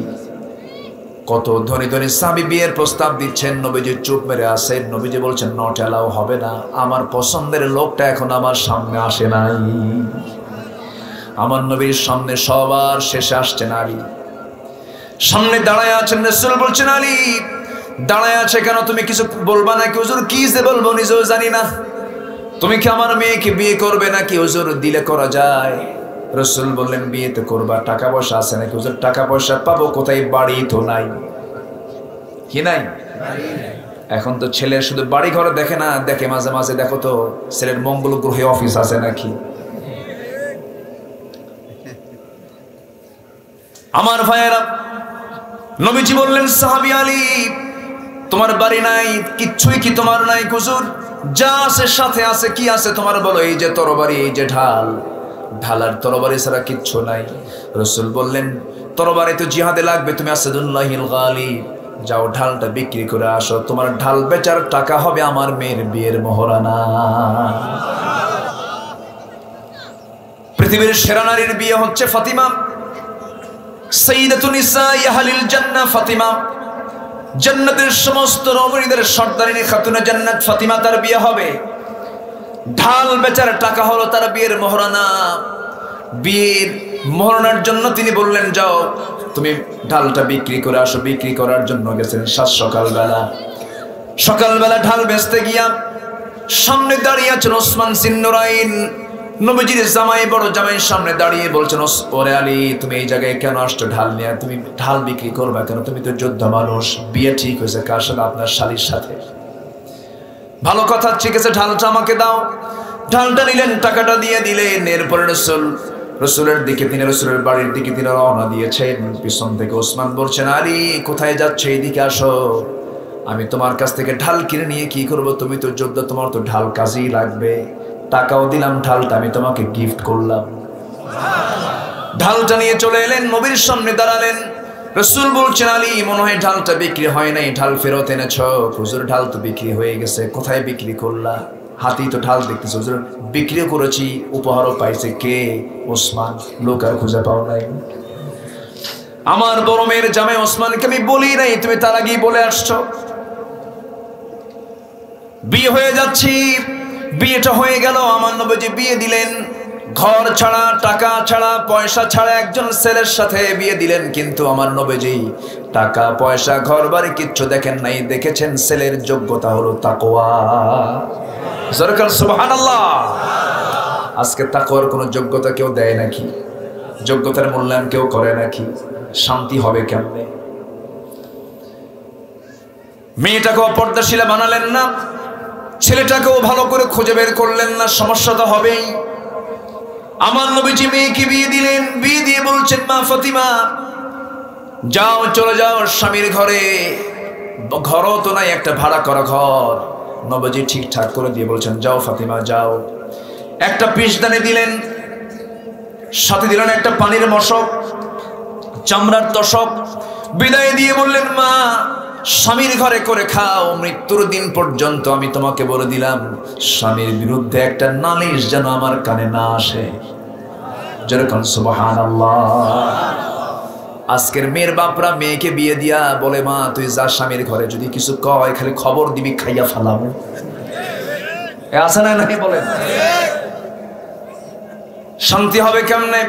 কত ধনী ধনী সাহাবী বিয়ের প্রস্তাব দিচ্ছেন, নবীজি চুপ মেরে আছেন। নবীজি বলছেন, নট অ্যালাউ, হবে না, আমার পছন্দের লোকটা এখন আমার সামনে আসে নাই। আমার নবীর সামনে সবার শেষে আসছেন আলী। সামনে দাঁড়ায় আছেন, রাসূল বলছেন, আলী দাঁড়ায় আছে কেন, তুমি কিছু বলবা নাকি? হুজুর কি যে বলবো নিজেও জানি না। তুমি কি আমার মেয়েকে বিয়ে করবে নাকি? হুজুর দিলে করা যায়। রাসূল বললেন, বিয়ে তো করবা, টাকা পয়সা আছে নাকি? হুজুর টাকা পয়সা পাবো কোথায়, বাড়ি তো নাই। কি নাই? এখন তো ছেলে শুধু বাড়ি ঘরে দেখে না, দেখে মাঝে মাঝে দেখো তো ছেলের মঙ্গল গ্রহে অফিস আছে নাকি। আমার ভাইয়েরা, নবীজি বললেন, সাহাবী আলী তোমার বাড়ি নাই, কিচ্ছুই কি তোমার নাই? হুজুর যা আছে সাথে আছে। কি আছে তোমার বলো? এই যে তরবারি, এই যে ঢাল, ঢাল আর তরবারি ছাড়া কিচ্ছু নাই। রাসূল বললেন, তরবারি তো জিহাদে লাগবে, তুমি আসাদুল্লাহিল গালিব, যাও ঢালটা বিক্রি করে আসো, তোমার ঢাল বেচার টাকা হবে আমার মেয়ের বিয়ের মোহরানা। পৃথিবীর সেরা নারীর বিয়ে হচ্ছে ফাতিমা, সাইয়্যিদাতুন নিসাই আহলিল জান্নাহ ফাতিমা, জান্নাতের সমস্ত রমণীদের সর্দারিনী খাতুনে জান্নাত ফাতিমা, তার বিয়ে হবে। ঢাল বেচার টাকা হলো তার বিয়ের মোহরানা। বিয়ের মোহরানার জন্য তিনি বললেন, যাও তুমি ঢালটা বিক্রি করে আসো। বিক্রি করার জন্য গেছেন সকালবেলা ঢাল বেচতে গিয়া সামনে দাঁড়িয়ে আছেন ওসমান জিন্নুরাইন, নবীজির জামাই, বড় জামাইয়ের সামনে দাঁড়িয়ে বলছেন, ওরে আলী তুমি এই জায়গায় কেন আসছো ঢাল নিয়ে? তুমি ঢাল বিক্রি করবা কেন? তুমি তো যোদ্ধা মানুষ। বিয়ে ঠিক হয়েছে কার সাথে? আপনার শালীর সাথে। ভালো কথা, ঠিক আছে ঢালটা আমাকে দাও। ঢালটা নিলেন, টাকাটা দিয়ে দিলেন। এরপরে রসুলের দিকে, তিনি রসুলের বাড়ির দিকে তিনি রওনা দিয়েছেন। পিছন থেকে ওসমান বলছেন, আলী কোথায় যাচ্ছে? এইদিকে আসো, আমি তোমার কাছ থেকে ঢাল কিনে নিয়ে কি করব? তুমি তো যোদ্ধা, তোমার তো ঢাল কাজেই লাগবে। টাকাও দিলাম, ঢালটা আমি তোমাকে গিফট করলাম। ঢালটা নিয়ে চলে এলেন, নবীর সামনে দাঁড়ালেন। রাসূল বলছেন, আলী মনে হয় ঢালটা বিক্রি হয় নাই, ঢাল ফেরত এনেছ। হুজুর ঢাল তো বিক্রি হয়ে গেছে। কোথায় বিক্রি করলা? হাতেই তো ঢাল দেখতেছ। হুজুর বিক্রিও করেছি, উপহারও পাইছে। কে? ওসমান। লোক আর খুঁজে পাও নাই। আমার বড় মেয়ের জামাই ওসমানকে আমি বলি নাই, তুমি তার আগেই বলে আসছো। বিয়ে হয়ে যাচ্ছি, বিয়েটা হয়ে গেল। আমার নবীজি বিয়ে দিলেন, ঘর ছাড়া, টাকা ছাড়া, পয়সা ছাড়া একজন ছেলের সাথে বিয়ে দিলেন। কিন্তু আমার নবীজি টাকা পয়সা ঘর বাড়ি কিচ্ছু দেখেন নাই, দেখেছেন ছেলের যোগ্যতা হলো তাকওয়া। সরকার সুবহানাল্লাহ। আজকে তাকওয়ার কোনো যোগ্যতা কেউ দেয় নাকি? যোগ্যতার মূল্যায়ন কেউ করে নাকি? শান্তি হবে কেমনে? মেয়েটাকেও পর্দাশীলা বানালেন না, ছেলেটাকেও ভালো করে খুঁজে বের করলেন না, সমস্যা তো হবেই। আমার নবীজি মেয়েকে বিয়ে দিলেন। বিয়ে দিয়ে বলছেন, মা ফাতিমা যাও, চলে যাও স্বামীর ঘরে। ঘরও তো নাই, একটা ভাড়া করা ঘর। নবীজি ঠিকঠাক করে দিয়ে বলছেন, যাও ফাতিমা যাও। একটা পিসদানি দিলেন, সাথে দিলেন একটা পানির মশক, চামড়ার তোশক। বিদায় দিয়ে বললেন, মা স্বামীর ঘরে করে খাও, মৃত্যুর দিন পর্যন্ত আমি তোমাকে বলে দিলাম, স্বামীর বিরুদ্ধে একটা নালিশ যেন আমার কানে না আসে। যেরকম সুবহানাল্লাহ। আজকের মেয়ের বাপরা মেয়েকে বিয়ে দিয়া বলে, মা তুই যা স্বামীর ঘরে, যদি কিছু কয় খালি খবর দিবি খাইয়া ফালাবো। আছে না নাই বলেন? শান্তি হবে কেমনে?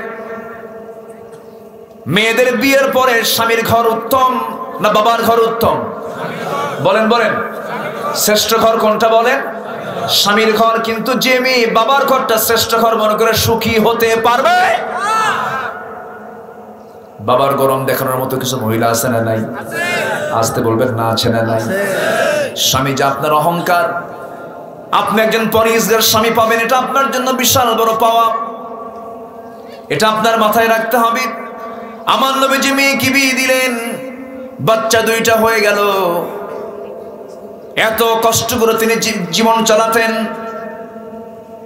মেয়েদের বিয়ের পরে স্বামীর ঘর উত্তম না বাবার ঘর উত্তম? বলেন বলেন, শ্রেষ্ঠ ঘর কোনটা বলেন? স্বামীর ঘর। কিন্তু যে মেয়ে বাবার ঘরটা শ্রেষ্ঠ ঘর মনে করে সুখী হতে পারবে? বাবার গরম দেখানোর মতো কিছু মহিলা আছে না নাই? আসতে বলবেন না, আছে না নাই? স্বামী যে আপনার অহংকার, আপনি একজন পরহেজগার স্বামী পাবেন, এটা আপনার জন্য বিশাল বড় পাওয়া। এটা আপনার মাথায় রাখতে হবে। আমার নবীজি মেয়েকে বিয়ে দিলেন, বাচ্চা দুইটা হয়ে গেল। এত কষ্ট করে তিনি জীবন চালাতেন।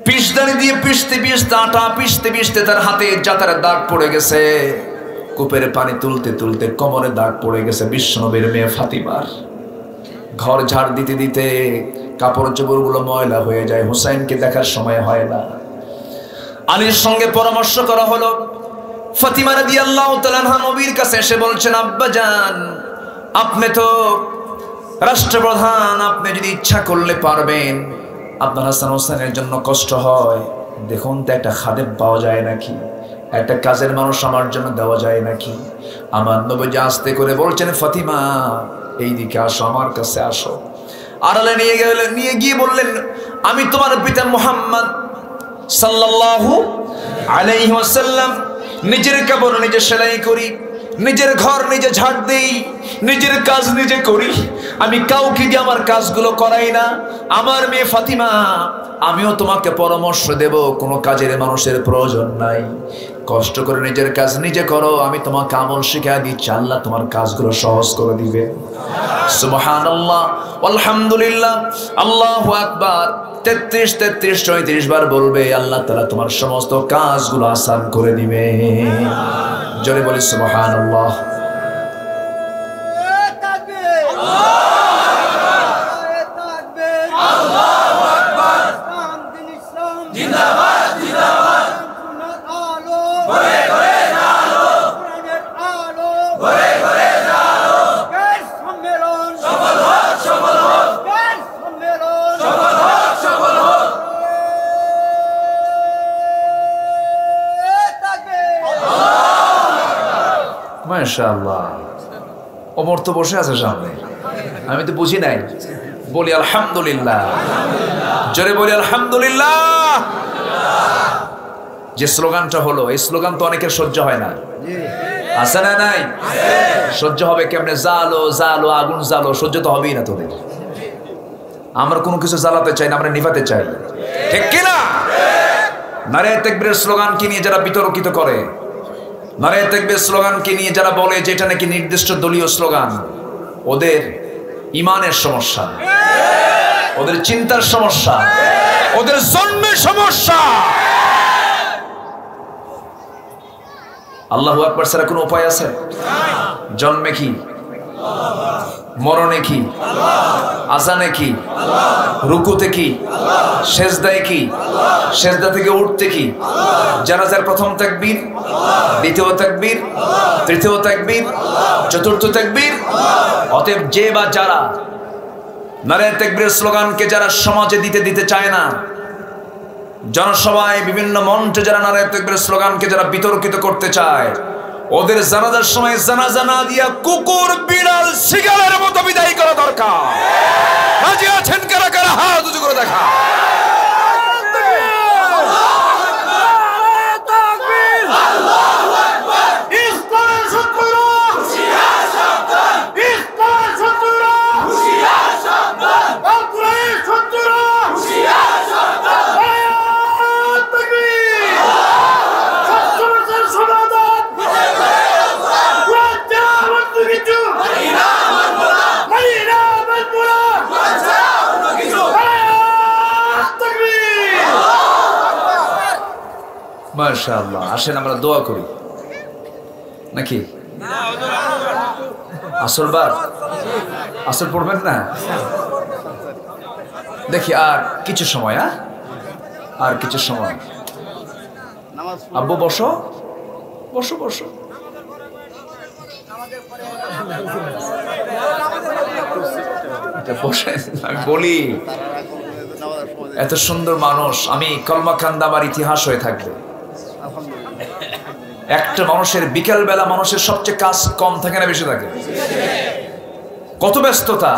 পিসদানি দিয়ে পিষতে পিষতে, আটা পিষতে পিষতে তার হাতে জাতার দাগ পড়ে গেছে। কূপের পানি তুলতে তুলতে কোমরে দাগ পড়ে গেছে বিশ্বনবীর মেয়ে ফাতিমার। ঘর ঝাড় দিতে দিতে কাপড় চোপড় গুলো ময়লা হয়ে যায়, হুসাইনকে দেখার সময় হয় না। আলীর সঙ্গে পরামর্শ করা হলো। ফাতিমা রাদিয়াল্লাহু তাআলা আনহা নবীর কাছে এসে বলছেন, আব্বাজান আপনি তো রাষ্ট্রপ্রধান, আপনি যদি ইচ্ছা করলে পারবেন। আপনার হাসান হোসেনের জন্য কষ্ট হয়, দেখুন তো একটা খাদেম পাওয়া যায় নাকি, একটা কাজের মানুষ আমার জন্য দেওয়া যায় নাকি? আমার নবীজি আস্তে করে বলছেন, ফাতিমা এইদিকে আসো, আমার কাছে আসো। আড়ালে নিয়ে গিয়ে বললেন, আমি তোমার পিতা মুহাম্মদ সাল্লাল্লাহু আলাইহি ওয়াসাল্লাম নিজের কাপড় নিজে সেলাই করি, নিজের ঘর নিজে ঝাড় দেই, নিজের কাজ নিজে করি, আমি কাউকে দিয়ে আমার কাজগুলো করাই না। আমার মেয়ে ফাতিমা, আমিও তোমাকে পরামর্শ দেব, কোনো কাজের মানুষের প্রয়োজন নাই, কষ্ট করে নিজের কাজ নিজে করো, আমি তোমাকে আমল শিখিয়ে দিচ্ছি, আল্লাহ তোমার কাজগুলো সহজ করে দিবে। সুবহানাল্লাহ, আলহামদুলিল্লাহ, আল্লাহু আকবার 33 33 34 বার বলবে, আল্লাহ তাআলা তোমার সমস্ত কাজগুলো আসান করে দিবে। জোরে বলি সুবহানাল্লাহ। মাশাআল্লাহ, ওমর তো বসে আছে সামনে, আমি তো বুঝি নাই। বলি আলহামদুলিল্লাহ, জোরে বলি আলহামদুলিল্লাহ। যে স্লোগানটা হলো, এই স্লোগান তো অনেকের সহ্য হয় না, আছে না নাই? সহ্য হবে কেমনে? জালো জালো, আগুন জালো, সহ্য তো হবেই না তোদের। আমরা কোনো কিছু জ্বালাতে চাই না, আমরা নিভাতে চাই, ঠিক কিনা? নারে তাকবীরের স্লোগানকে নিয়ে যারা বিতর্কিত করে, নারে তাকবীর স্লোগানকে নিয়ে যারা বলে যে এটা নাকি নির্দিষ্ট দলীয় স্লোগান, ওদের ইমানের সমস্যা, ওদের চিন্তার সমস্যা, ওদের জন্মের সমস্যা। আল্লাহু আকবার ছাড়া কোনো উপায় আছে? জন্মে কি, মরণে কি, আজানে কি, রুকুতে কি, সেজদায় কি, সেজদা থেকে উঠতে কি, জানাজার প্রথম তাকবীর, দ্বিতীয় তাকবীর, তৃতীয় তাকবীর, চতুর্থ তাকবীর। অতএব যে বা যারা নারে তাকবীরের স্লোগানকে যারা সমাজে দিতে চায় না, জনসভায় বিভিন্ন মঞ্চে যারা নারে তাকবীরের স্লোগানকে যারা বিতর্কিত করতে চায়, ওদের জানাজার সময় জানাজা না দিয়া কুকুর বিড়াল শিগালের মতো বিদায় করা দরকার। রাজি আছেন কারা কারা? হাত উঁচু করে দেখা। মাশাআল্লাহ, আসেন আমরা দোয়া করি নাকি? আসর পড়বেন না? দেখি আর কিছু সময়, আর কিছু সময়। আব্বু বসো বসো বসো। আমি বলি এত সুন্দর মানুষ, আমি কলমা কান্দা আমার ইতিহাস হয়ে থাকবে। একটা মানুষের বিকেল বেলা মানুষের সবচেয়ে কাজ কম থাকে না বেশি থাকে? কত ব্যস্ততা,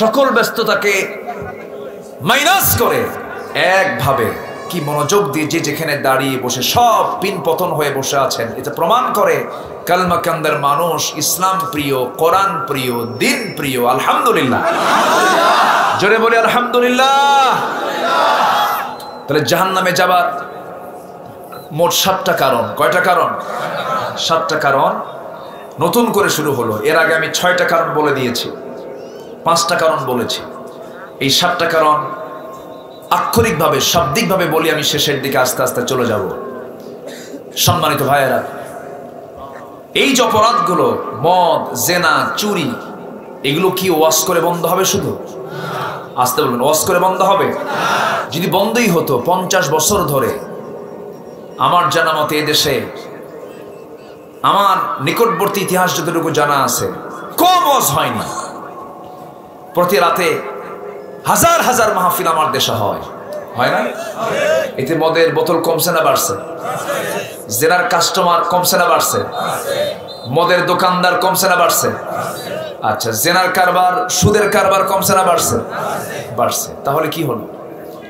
সকল ব্যস্ততাকে মাইনাস করে একভাবে কি মনোযোগ দিয়ে যে যেখানে দাঁড়িয়ে বসে সব পিন পতন হয়ে বসে আছেন, এটা প্রমাণ করে কালমা কান্দার মানুষ ইসলাম প্রিয়, কোরআন প্রিয়, দিন প্রিয়। আলহামদুলিল্লাহ, জোরে বলি আলহামদুলিল্লাহ। তাহলে জাহান্নামে যাবার মোট 7টা কারণ। কয়টা কারণ? 7টা কারণ নতুন করে শুরু হলো। এর আগে আমি 6টা কারণ বলে দিয়েছি, 5টা কারণ বলেছি। এই 7টা কারণ আক্ষরিকভাবে শাব্দিকভাবে বলি আমি শেষের দিকে আস্তে আস্তে চলে যাব। সম্মানিত ভাইয়েরা, এই যে অপরাধগুলো মদ, জেনা, চুরি, এগুলো কি ওয়াজ করে বন্ধ হবে? শুধু আসতে বলবেন, ওয়াজ করে বন্ধ হবে? যদি বন্ধই হতো 50 বছর ধরে আমার জানা মতে এদেশে, আমার নিকটবর্তী ইতিহাস যতটুকু জানা আছে, কম ওয়াজ হয়নি। প্রতি রাতে হাজার হাজার মাহফিল আমার দেশে হয় না? এতে মদের বোতল কমছে না বাড়ছে? জেনার কাস্টমার কমছে না বাড়ছে? মদের দোকানদার কমছে না বাড়ছে? আচ্ছা, জেনার কারবার, সুদের কারবার কমছে না বাড়ছে? বাড়ছে। তাহলে কি হলো?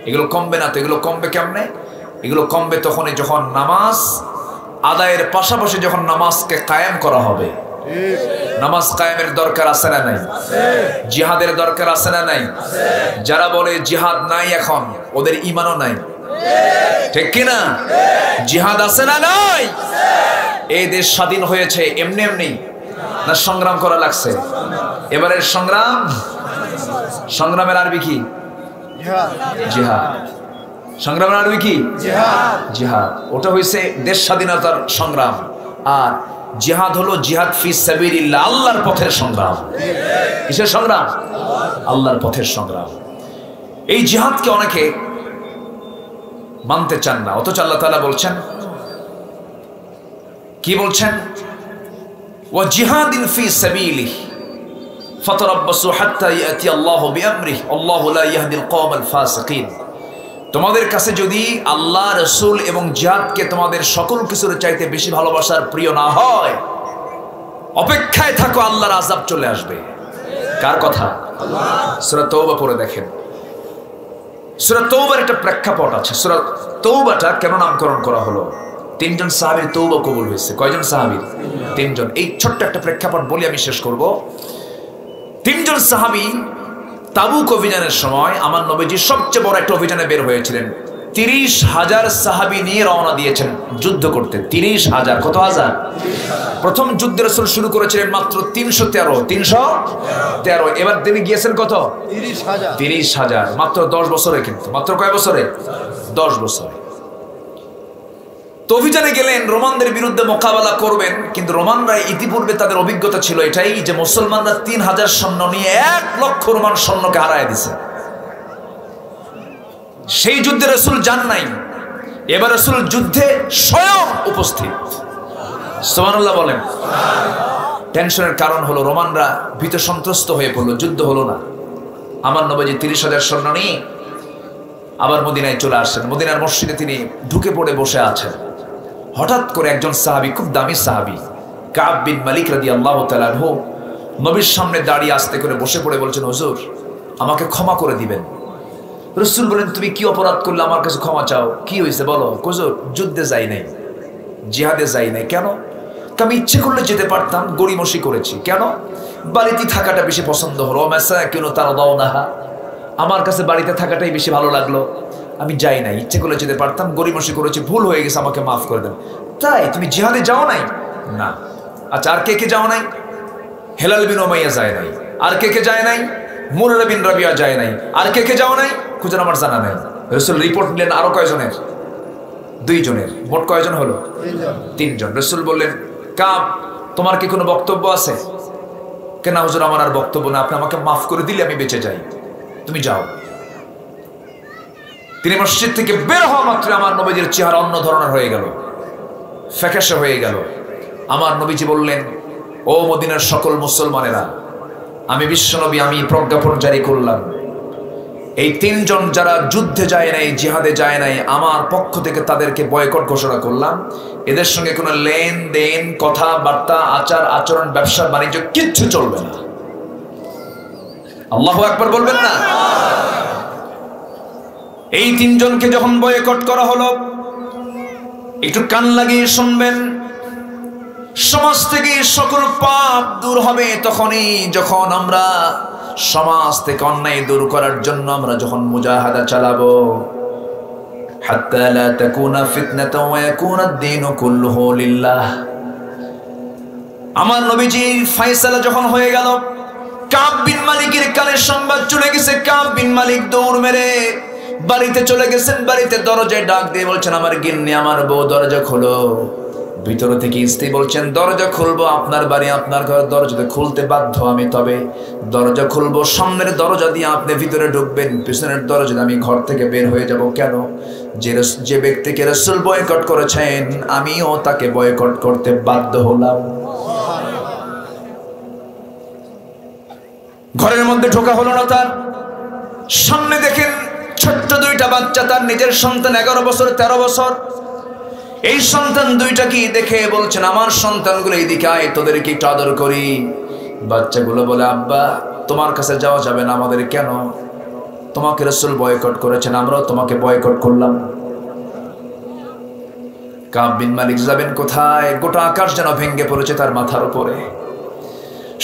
এগুলো কমবে না তো। এগুলো কমবে কেমনে? এগুলো কমবে তখনই যখন নামাজ আদায়ের পাশাপাশি যখন নামাজকে কায়েম করা হবে। নামাজ কায়েমের দরকার আছে না নাই? জিহাদের দরকার আছে না নাই? যারা বলে জিহাদ নাই এখন, ওদের ঈমানও নাই, ঠিক কিনা? জিহাদ আছে না নাই? এই দেশ স্বাধীন হয়েছে এমনি এমনি না সংগ্রাম করা লাগছে? এবারের সংগ্রামের আরবি কি? জিহাদ। সংগ্রামের আরবি কি? জিহাদ। ওটা হয়েছে দেশ স্বাধীনতার সংগ্রাম। আর জিহাদ হলো জিহাদ ফি সাবিলিল্লাহ, আল্লাহর পথের সংগ্রাম। কিসের সংগ্রাম? আল্লাহর পথের সংগ্রাম। এই জিহাদকে অনেকে মানতে চান না, অথচ আল্লাহ তাআলা বলছেন, কি বলছেন? ওয়া জিহাদিন ফি সাবিলিহি ফাতারাব্বাসু হাত্তা ইয়াতি আল্লাহু বিআমরিহি আল্লাহু লা ইয়াহদিল কওমাল ফাসিকিন। তোমাদের কাছে যদি আল্লাহ, রাসূল এবং জিহাদকে তোমাদের সকল কিছুর চাইতে বেশি ভালোবাসার প্রিয় না হয়, অপেক্ষায় থাকো, আল্লাহর আযাব চলে আসবে। কার কথা? সূরা তাওবা পড়ে দেখেন। সূরা তাওবার একটা প্রেক্ষাপট আছে। সূরা তাওবাটা কেন নামকরণ করা হলো? 3 জন সাহাবীর তওবা কবুল হয়েছে। কয়জন সাহাবীর? 3 জন। এই ছোট্ট একটা প্রেক্ষাপট বলি আমি শেষ করব। 3 জন সাহাবী তাবুক অভিযানের সময় আমার নবীজি সবচেয়ে বড় একটা অভিযানে বের হয়েছিলেন। 30,000 সাহাবী নিয়ে রওনা দিয়েছেন যুদ্ধ করতে। 30,000। কত হাজার? প্রথম যুদ্ধ রাসূল শুরু করেছিলেন মাত্র 313। এবার তিনি গিয়েছেন কত? 30,000। মাত্র 10 বছরে। কিন্তু মাত্র কয় বছরে? 10 বছরে। তো অভিযানে গেলেন, রোমানদের বিরুদ্ধে মোকাবেলা করবেন। কিন্তু রোমানরা ইতিপূর্বে তাদের অভিজ্ঞতা ছিল এটাই যে মুসলমানরা 3000 সৈন্য নিয়ে 1 লক্ষ রোমান সৈন্যকে হারায় দিছে। সেই যুদ্ধে রাসূল যান নাই। এবার রাসূল যুদ্ধে স্বয়ং উপস্থিত। সুবহানাল্লাহ বলেন। টেনশনের কারণ হলো রোমানরা ভীত সন্ত্রস্ত হয়ে পড়লো, যুদ্ধ হলো না। আমার নবীজি 30,000 সৈন্য নিয়ে আবার মদিনায় চলে আসছেন। মদিনার মসজিদে তিনি ঢুকে পড়ে বসে আছেন। হঠাৎ করে একজন সাহাবী, খুব দামি সাহাবী, কাব বিন মালিক রাদিয়াল্লাহু তাআলা আনহু, নবীর সামনে দাঁড়িয়ে আস্তে করে বসে পড়ে বলছেন, হুজুর আমাকে ক্ষমা করে দিবেন। রাসূল বলেন, তুমি কি অপরাধ করলে আমার কাছে ক্ষমা চাও? কি হয়েছে বলো? হুজুর যুদ্ধে যাই নাই, জিহাদে যাই নাই। কেন? আমি ইচ্ছে করলে যেতে পারতাম, গড়িমসি করেছি। কেন? বাড়িতে থাকাটা বেশি পছন্দ হলো। মাসাকিনু তারদাউনাহা, আমার কাছে বাড়িতে থাকাটাই বেশি ভালো লাগলো, আমি যাই নাই। ইচ্ছে করলে যেতে পারতাম, গড়িমসি করেছি, ভুল হয়ে গেছে, আমাকে মাফ করে দেন। তাই তুমি জিহাদে যাও নাই? না। আচ্ছা, আর কে কে যাও নাই? হেলাল বিন উমাইয়া যায় নাই। আর কে কে যায় নাই? মুরারা বিন রাবিয়া যায় নাই। আর কে কে যাও নাই? খুঁজেন, আমার জানা নাই। রাসূল রিপোর্ট নিলেন আরো কয়জনের? 2 জনের। মোট কয়জন হলো? 3 জন। রাসূল বললেন, কাব তোমার কি কোনো বক্তব্য আছে? কেন হুজুর, আমার আর বক্তব্য না, আপনি আমাকে মাফ করে দিলে আমি বেঁচে যাই, তুমি যাও। তিনি মসজিদ থেকে বের হওয়া মাত্র আমার নবীজির চেহারা অন্য ধরনের হয়ে গেল, ফ্যাকাশে হয়ে গেল। আমার নবীজি বললেন, ও মদিনার সকল মুসলমানেরা, আমি বিশ্বনবী আমি প্রজ্ঞাপন জারি করলাম, এই তিনজন যারা যুদ্ধে যায় নাই, জিহাদে যায় নাই, আমার পক্ষ থেকে তাদেরকে বয়কট ঘোষণা করলাম। এদের সঙ্গে কোনো লেনদেন, কথাবার্তা, আচার আচরণ, ব্যবসা বাণিজ্য কিচ্ছু চলবে না। আল্লাহু আকবার বলবেন না? এই তিনজনকে যখন বয়কট করা হলো, একটু কান লাগিয়ে শুনবেন, সমাজ থেকে সকল পাপ দূর হবে তখনই যখন আমরা সমাজ থেকে অন্যায় দূর করার জন্য আমরা যখন মুজাহাদা চালাবো। হাত্তা লা তাকুনা ফিতনাতুন ওয়া ইয়াকুনা আদ-দীনু কুল্লুহু লিল্লাহ। আমার নবীজির ফয়সালা যখন হয়ে গেল, কাব বিন মালিকের কানে সংবাদ চলে গেছে। কাব বিন মালিক দৌড় মেরে বাড়িতে চলে গেছেন। বাড়িতে দরজায় ডাক দিয়ে বলছেন, আমার গিন্নি, আমার বউ, দরজা খোলো। ভিতর থেকে স্ত্রী বলছেন, দরজা খুলবো, আপনার বাড়ি, আপনার ঘর, দরজা খুলতে বাধ্য আমি, তবে দরজা খুলবো, সামনের দরজা দিয়ে আপনি ভিতরে ঢুকবেন, পিছনের দরজা দিয়ে আমি ঘর থেকে বের হয়ে যাব। কেন? যে ব্যক্তিকে রাসূল বয়কট করেছেন, আমিও তাকে বয়কট করতে বাধ্য হলাম। ঘরের মধ্যে ঢোকা হলো না তার। সামনে দেখেন ছোট্ট দুইটা বাচ্চা, তার নিজের সন্তান, 11 বছর 13 বছর। এই সন্তান দুইটা কি দেখে বলছেন, আমার সন্তানগুলো এইদিকে আয়, তোদেরকে একটু আদর করি। বাচ্চাগুলো বলে, আব্বা তোমার কাছে যাওয়া যাবে না আমাদের। কেন? তোমাকে রাসূল বয়কট করেছেন, আমরাও তোমাকে বয়কট করলাম। কাব বিন মালিক যাবেন কোথায়? গোটা আকাশ যেন ভেঙে পড়েছে তার মাথার উপরে।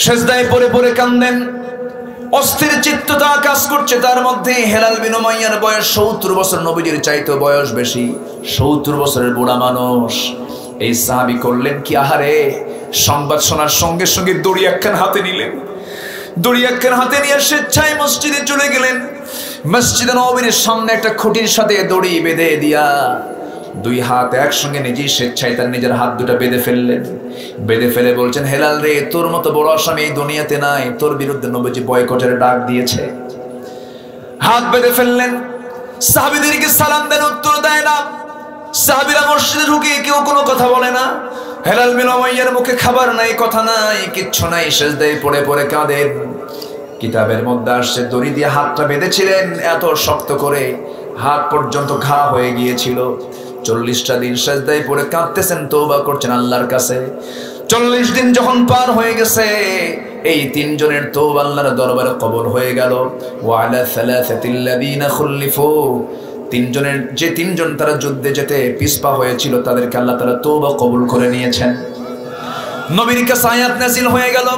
সেজদায় পড়ে পড়ে কান্দেন, অস্থির চিত্ততা কাজ করছে তার মধ্যে। হেলাল বিন উমাইয়ার বয়স 70 বছর, নবীজির চাইতে বয়স বেশি, 70 বছরের বুড়া মানুষ। এই সাহাবী করলেন কি? আহারে, সংবাদ শোনার সঙ্গে সঙ্গে দড়ি একখান হাতে নিলেন। দড়ি একখান হাতে নিয়ে স্বেচ্ছায় মসজিদে চলে গেলেন। মসজিদে নববীর সামনে একটা খুঁটির সাথে দড়ি বেঁধে দিয়া দুই হাত একসঙ্গে নিজেই স্বেচ্ছায় তার নিজের হাত দুটা বেঁধে ফেললেন। বেঁধে ফেলে বলছেন, হেলাল রে, তোর মতো বড় আসামি এই দুনিয়াতে নাই, তোর বিরুদ্ধে নবীজি বয়কটের ডাক দিয়েছে। হাত বেঁধে ফেললেন। সাহাবীদেরকে সালাম দেন, উত্তর দেয় না। সাহাবীরা মসজিদে ঢুকে কেউ কোনো কথা বলে না। হেলাল বিন উমাইয়ার মুখে খাবার নাই, কথা নাই, কিচ্ছু নাই, সেজদায় পড়ে পড়ে কাঁদেন। কিতাবের মধ্যে আসছে, দড়ি দিয়ে হাতটা বেঁধেছিলেন এত শক্ত করে, হাত পর্যন্ত ঘা হয়ে গিয়েছিল। 40টা দিন সেজদায় পড়ে কাঁদতেছেন, তওবা করছেন আল্লাহর কাছে। 40 দিন যখন পার হয়ে গেছে, এই তিনজনের তওবা আল্লাহর দরবারে কবুল হয়ে গেল। ওয়া আলা সালাসাতিল্লাযিনা খুল্লিফু, যে তিনজন তারা যুদ্ধে যেতে পিছপা হয়েছিল, তাদেরকে আল্লাহ তাআলা তওবা কবুল করে নিয়েছেন। নবীর কাছে আয়াত নাযিল হয়ে গেল।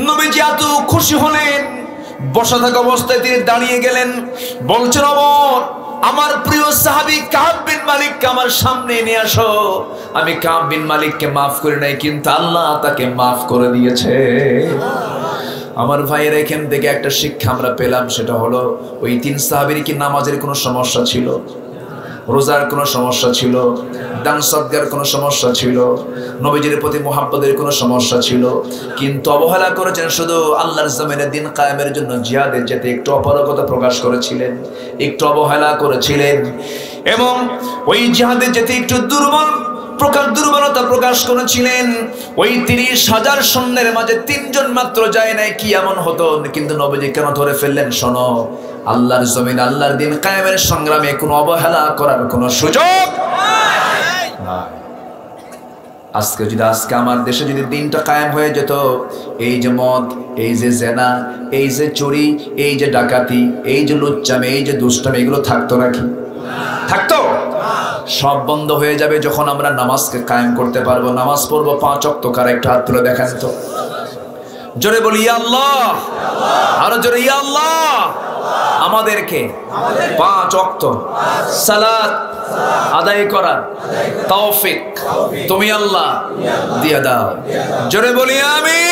নবীজি এত খুশি হলেন, বসা থাকা অবস্থায় তিনি দাঁড়িয়ে গেলেন। বলছেন, ওমর, আমার প্রিয় সাহাবী কাব বিন মালিককে আমার সামনে নিয়ে আসো। আমি কাব বিন মালিককে মাফ করি নাই, কিন্তু আল্লাহ তাকে মাফ করে দিয়েছে। আমার ভাইয়ের এখান থেকে একটা শিক্ষা আমরা পেলাম, সেটা হলো, ওই 3 সাহাবীর কি নামাজের কোনো সমস্যা ছিল? রোজার কোনো সমস্যা ছিল? দান সদকার কোনো সমস্যা ছিল? নবীজির প্রতি মুহাব্বতের কোনো সমস্যা ছিল? কিন্তু অবহেলা করেছেন শুধু আল্লাহর জমিনে দিন কায়েমের জন্য জিহাদে যেতে একটু অপারগতা প্রকাশ করেছিলেন, একটু অবহেলা করেছিলেন, এবং ওই জিহাদে যেতে একটু দুর্বলতা প্রকাশ করেছিলেন। ওই 30,000 সৈন্যের মাঝে 3 জন মাত্র যায় নাই, কি এমন হতো? কিন্তু নবীজি কেন ধরে ফেললেন? শোনো, আল্লাহর জমিন, আল্লাহর দিন কায়েমের সংগ্রামে কোনো অবহেলা করার কোনো সুযোগ নাই। আজকে আমার দেশে যদি দিনটা কায়েম হয়ে যেত, এই যে মদ, এই যে জেনা, এই যে চুরি, এই যে ডাকাতি, এই যে লুচ্চামি, এই যে দুষ্টামি, এগুলো থাকতো নাকি? থাকতো? সব বন্ধ হয়ে যাবে যখন আমরা নামাজকে কায়েম করতে পারবো। নামাজ পড়বো 5 ওয়াক্ত। কার একটা হাত তুলে দেখান তো, জোরে বলি ইয়া আল্লাহ, আরো জোরে ইয়া আল্লাহ। আমাদেরকে 5 ওয়াক্ত সালাত আদায় করার তৌফিক তুমি আল্লাহ দিয়ে দাও। জোরে বলি আমিন।